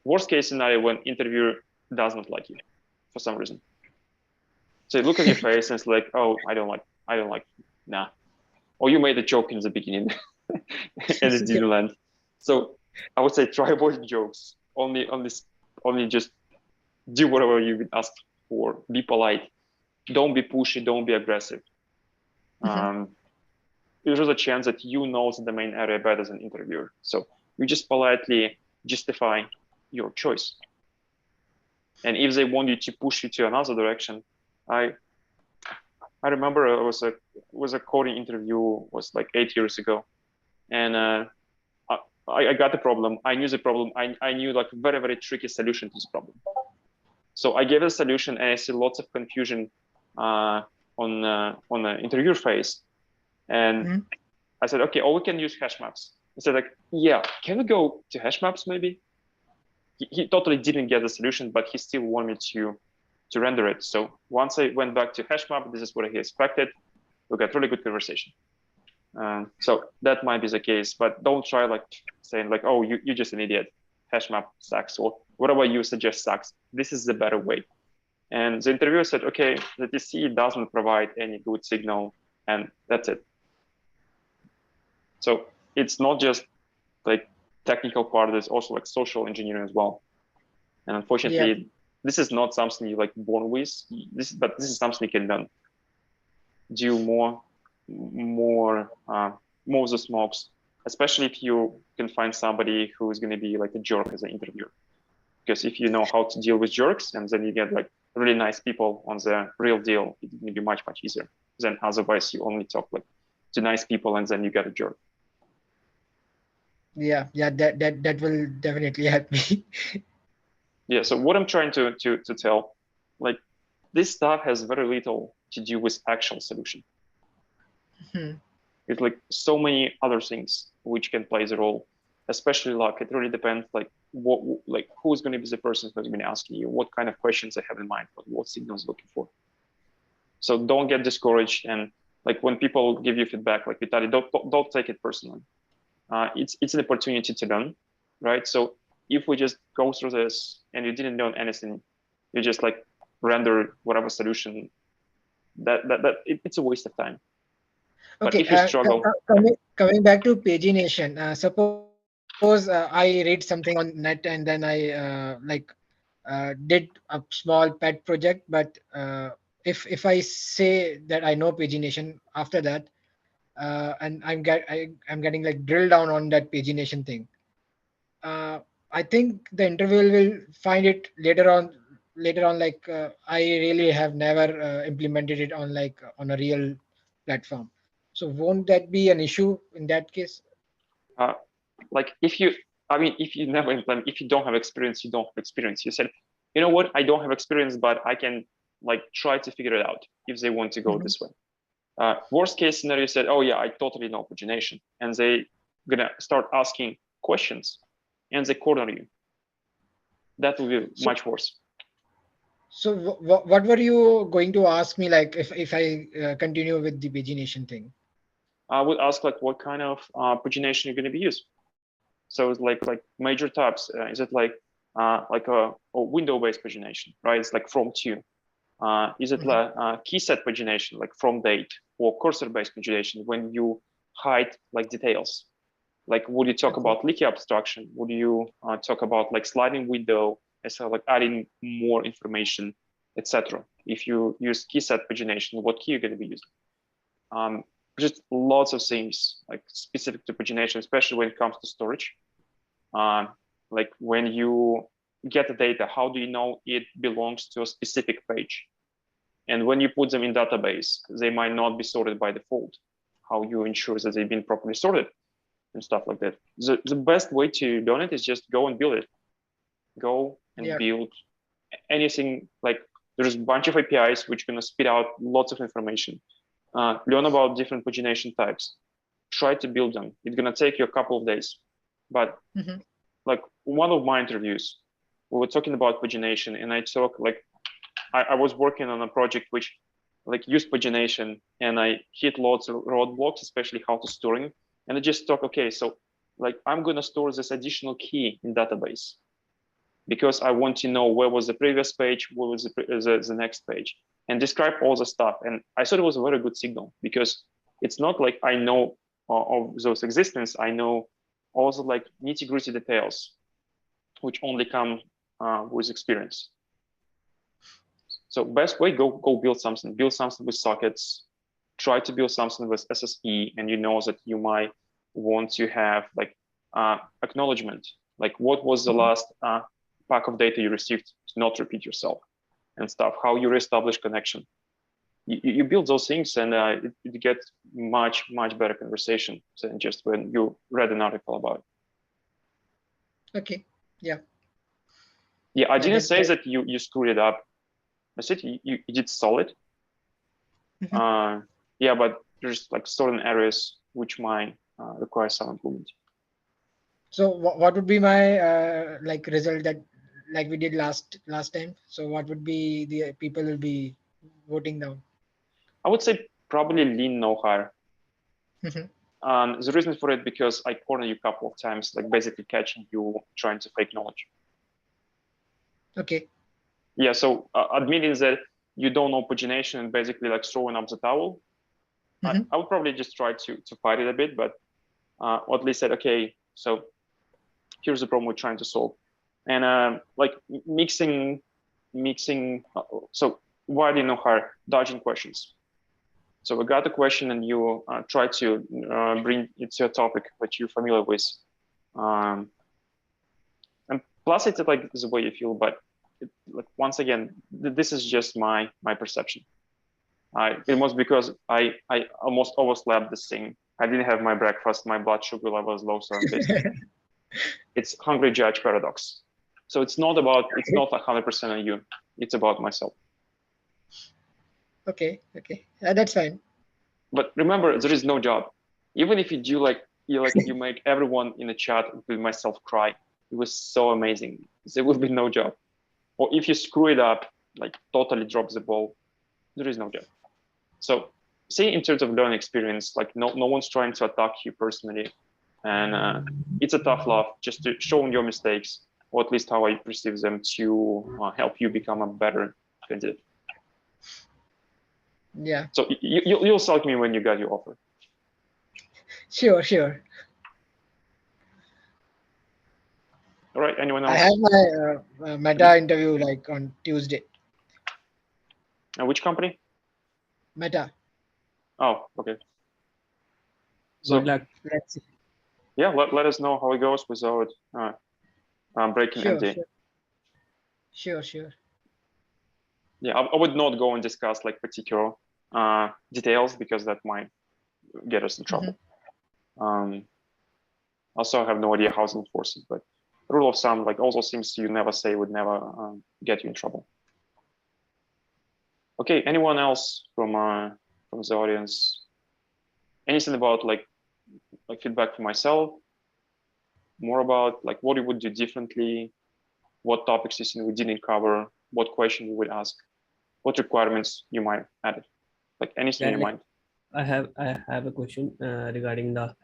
[SPEAKER 2] Worst case scenario, when interviewer does not like you for some reason. So you look at your face and it's like, oh, I don't like, nah. Or you made a joke in the beginning and it didn't land. So I would say try avoid jokes. Only just do whatever you've been asked for. Be polite. Don't be pushy. Don't be aggressive. There's a chance that you know the domain area better than interviewer. So you just politely justify your choice. And if they want you to push you to another direction, I remember it was a coding interview, was like 8 years ago, and I got the problem. I knew the problem. I knew like very, very tricky solution to this problem. So I gave a solution, and I see lots of confusion on the interviewer phase. And I said, okay, we can use hash maps. I said like, yeah, can we go to hash maps maybe? He totally didn't get the solution, but he still wanted me to render it. So once I went back to hash map, this is what he expected. We got really good conversation. So that might be the case, but don't try like saying like, oh, you're just an idiot. Hash map sucks, or whatever you suggest sucks. This is the better way. And the interviewer said, okay, the TC doesn't provide any good signal, and that's it. So it's not just like technical part, there's also like social engineering as well. And unfortunately, this is not something you like born with. But this is something you can do more of the smokes, especially if you can find somebody who is going to be like a jerk as an interviewer. Because if you know how to deal with jerks, and then you get like really nice people on the real deal, it's going to be much easier than otherwise you only talk like to nice people and then you get a jerk.
[SPEAKER 1] Yeah, that will definitely help me.
[SPEAKER 2] Yeah, so what I'm trying to tell, like this stuff has very little to do with actual solution. It's like so many other things which can play the role, especially luck. It really depends like who's going to be the person who's going to ask you, what kind of questions they have in mind, what signals looking for. So don't get discouraged, and like when people give you feedback, like Vitaly, don't take it personally. It's an opportunity to learn, right? So if we just go through this and you didn't learn anything, you just like render whatever solution, it's a waste of time. But
[SPEAKER 1] Okay,
[SPEAKER 2] if you struggle,
[SPEAKER 1] coming back to pagination, suppose I read something on net and then I did a small pet project, but if I say that I know pagination after that, and I'm getting like drilled down on that pagination thing, I think the interviewer will find it later on like I really have never implemented it on like on a real platform. So won't that be an issue in that case?
[SPEAKER 2] like if you never implement, if you don't have experience, you don't have experience. You said, you know what, I don't have experience, but I can like try to figure it out if they want to go this way. Worst case scenario, said, oh yeah, I totally know pagination, and they gonna start asking questions and they corner you. That will be much worse.
[SPEAKER 1] So what were you going to ask me, like if I continue with the pagination thing?
[SPEAKER 2] I would ask like what kind of pagination you're going to be used. So it's like major types. Is it like a window-based pagination, right? It's like from to. Is it like key set pagination, like from date, or cursor-based pagination when you hide like details? Like, would you talk about leaky abstraction? Would you talk about like sliding window, so like adding more information, etc.? If you use key set pagination, what key you're going to be using? Just lots of things like specific to pagination, especially when it comes to storage. Like when you get the data, how do you know it belongs to a specific page? And when you put them in database, they might not be sorted by default. How you ensure that they've been properly sorted and stuff like that. The best way to learn it is just go and build it. Go and build anything. Like there's a bunch of APIs which are going to spit out lots of information. Learn about different pagination types. Try to build them. It's going to take you a couple of days. But like one of my interviews, we were talking about pagination, and I talk like I was working on a project which like used pagination, and I hit lots of roadblocks, especially how to store it. And I just thought, okay, so like I'm going to store this additional key in database because I want to know where was the previous page, where was the next page, and describe all the stuff. And I thought it was a very good signal because it's not like I know of those existence. I know also like nitty-gritty details, which only come with experience. So best way, go build something with sockets, try to build something with SSE, and you know that you might want to have like acknowledgement, like what was the last pack of data you received to not repeat yourself and stuff, how you reestablish connection. You build those things, and it gets much better conversation than just when you read an article about it.
[SPEAKER 1] Okay. Yeah.
[SPEAKER 2] Yeah, I didn't say that you screwed it up. I said you did solid. Yeah, but there's like certain areas which might require some improvement.
[SPEAKER 1] So what would be my like result that like we did last time? So what would be the people will be voting down?
[SPEAKER 2] I would say probably lean no higher. The reason for it because I corner you a couple of times, like basically catching you trying to fake knowledge.
[SPEAKER 1] Okay.
[SPEAKER 2] Yeah, so admitting that you don't know pagination and basically like throwing up the towel. I would probably just try to fight it a bit, but or at least said, okay, so here's the problem we're trying to solve. And like mixing, so why do you know hire? Dodging questions. So we got the question and you try to bring it to a topic that you're familiar with. And plus it's like the way you feel, but like once again, this is just my perception. It was because I almost overslept this thing. I didn't have my breakfast, my blood sugar level is low, so I'm pissed. It's hungry judge paradox. So it's not 100% on you. It's about myself.
[SPEAKER 1] Okay. That's fine.
[SPEAKER 2] But remember, there is no job. Even if you do you make everyone in the chat, including myself, cry. It was so amazing. There will be no job. Or if you screw it up, like totally drop the ball, there is no job. So say in terms of learning experience, like no one's trying to attack you personally. And it's a tough love just to show your mistakes, or at least how I perceive them, to help you become a better candidate.
[SPEAKER 1] Yeah.
[SPEAKER 2] So you'll select me when you got your offer.
[SPEAKER 1] Sure.
[SPEAKER 2] All right, anyone else?
[SPEAKER 1] I have my Meta interview like on Tuesday.
[SPEAKER 2] And which company?
[SPEAKER 1] Meta.
[SPEAKER 2] Oh, okay. So
[SPEAKER 3] good luck.
[SPEAKER 1] Let's see.
[SPEAKER 2] yeah, let us know how it goes without breaking NDA.
[SPEAKER 1] Sure.
[SPEAKER 2] Yeah, I would not go and discuss like particular details because that might get us in trouble. Also, I have no idea how to enforce it, but rule of thumb like also seems you never say would never get you in trouble. Okay, anyone else from the audience? Anything about like feedback for myself? More about like what you would do differently, what topics you think we didn't cover, what question you would ask, what requirements you might add, like anything in your mind.
[SPEAKER 3] I have a question regarding the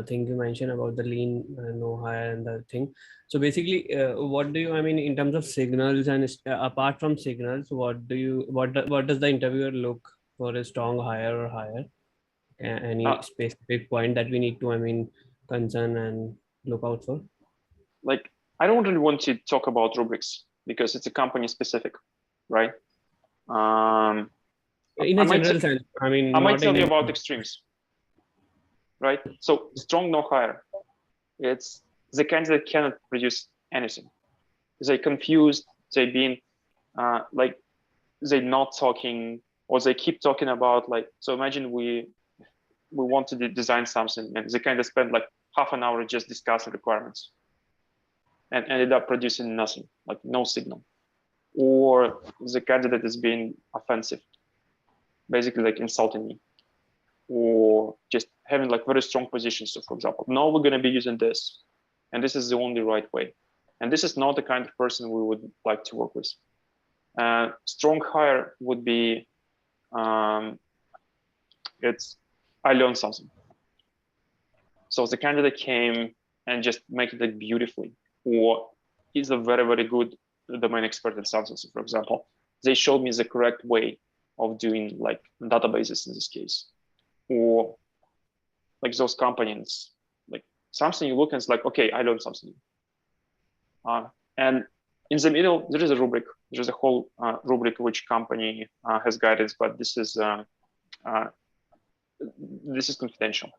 [SPEAKER 3] thing you mentioned about the lean no hire and the thing. So basically, what do you, I mean, in terms of signals and apart from signals, what does the interviewer look for a strong hire or hire? Any specific point that we need to, I mean, concern and look out for?
[SPEAKER 2] Like, I don't really want to talk about rubrics because it's a company specific, right?
[SPEAKER 3] In a general sense, I mean,
[SPEAKER 2] I might tell you about extremes, right? So strong no hire, it's the candidate cannot produce anything. They're confused, they've been like, they're not talking, or they keep talking about like, so imagine we want to design something and they kind of spend like half an hour just discussing requirements and ended up producing nothing, like no signal. Or the candidate is being offensive, basically like insulting me, or just having like very strong positions. So for example, no, we're going to be using this, and this is the only right way. And this is not the kind of person we would like to work with. Strong hire would be, it's, I learned something. So the candidate came and just make it like beautifully, or he's a very, very good domain expert in something. So for example, they showed me the correct way of doing like databases in this case, or like those companies, like something you look and it's like, okay, I learned something. And in the middle, there is a rubric. There's a whole rubric which company has guidance, but this is confidential.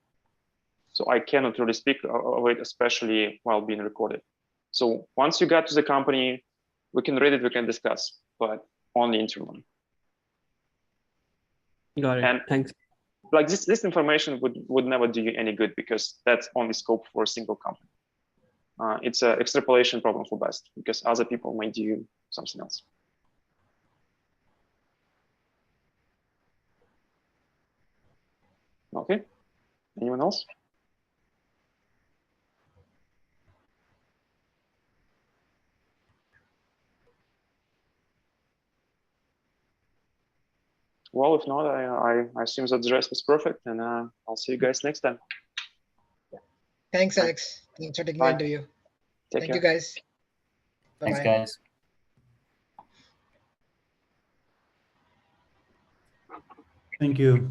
[SPEAKER 2] So I cannot really speak of it, especially while being recorded. So once you get to the company, we can read it, we can discuss, but only internally.
[SPEAKER 3] Got it. And thanks.
[SPEAKER 2] Like this information would never do you any good because that's only scope for a single company. It's an extrapolation problem for best because other people might do something else. Okay, anyone else? Well, if not, I assume that the rest was perfect, and I'll see you guys next time.
[SPEAKER 1] Thanks, Alex. Thanks for taking the interview. Thank you, guys. Bye-bye.
[SPEAKER 4] Thanks, guys.
[SPEAKER 6] Thank you.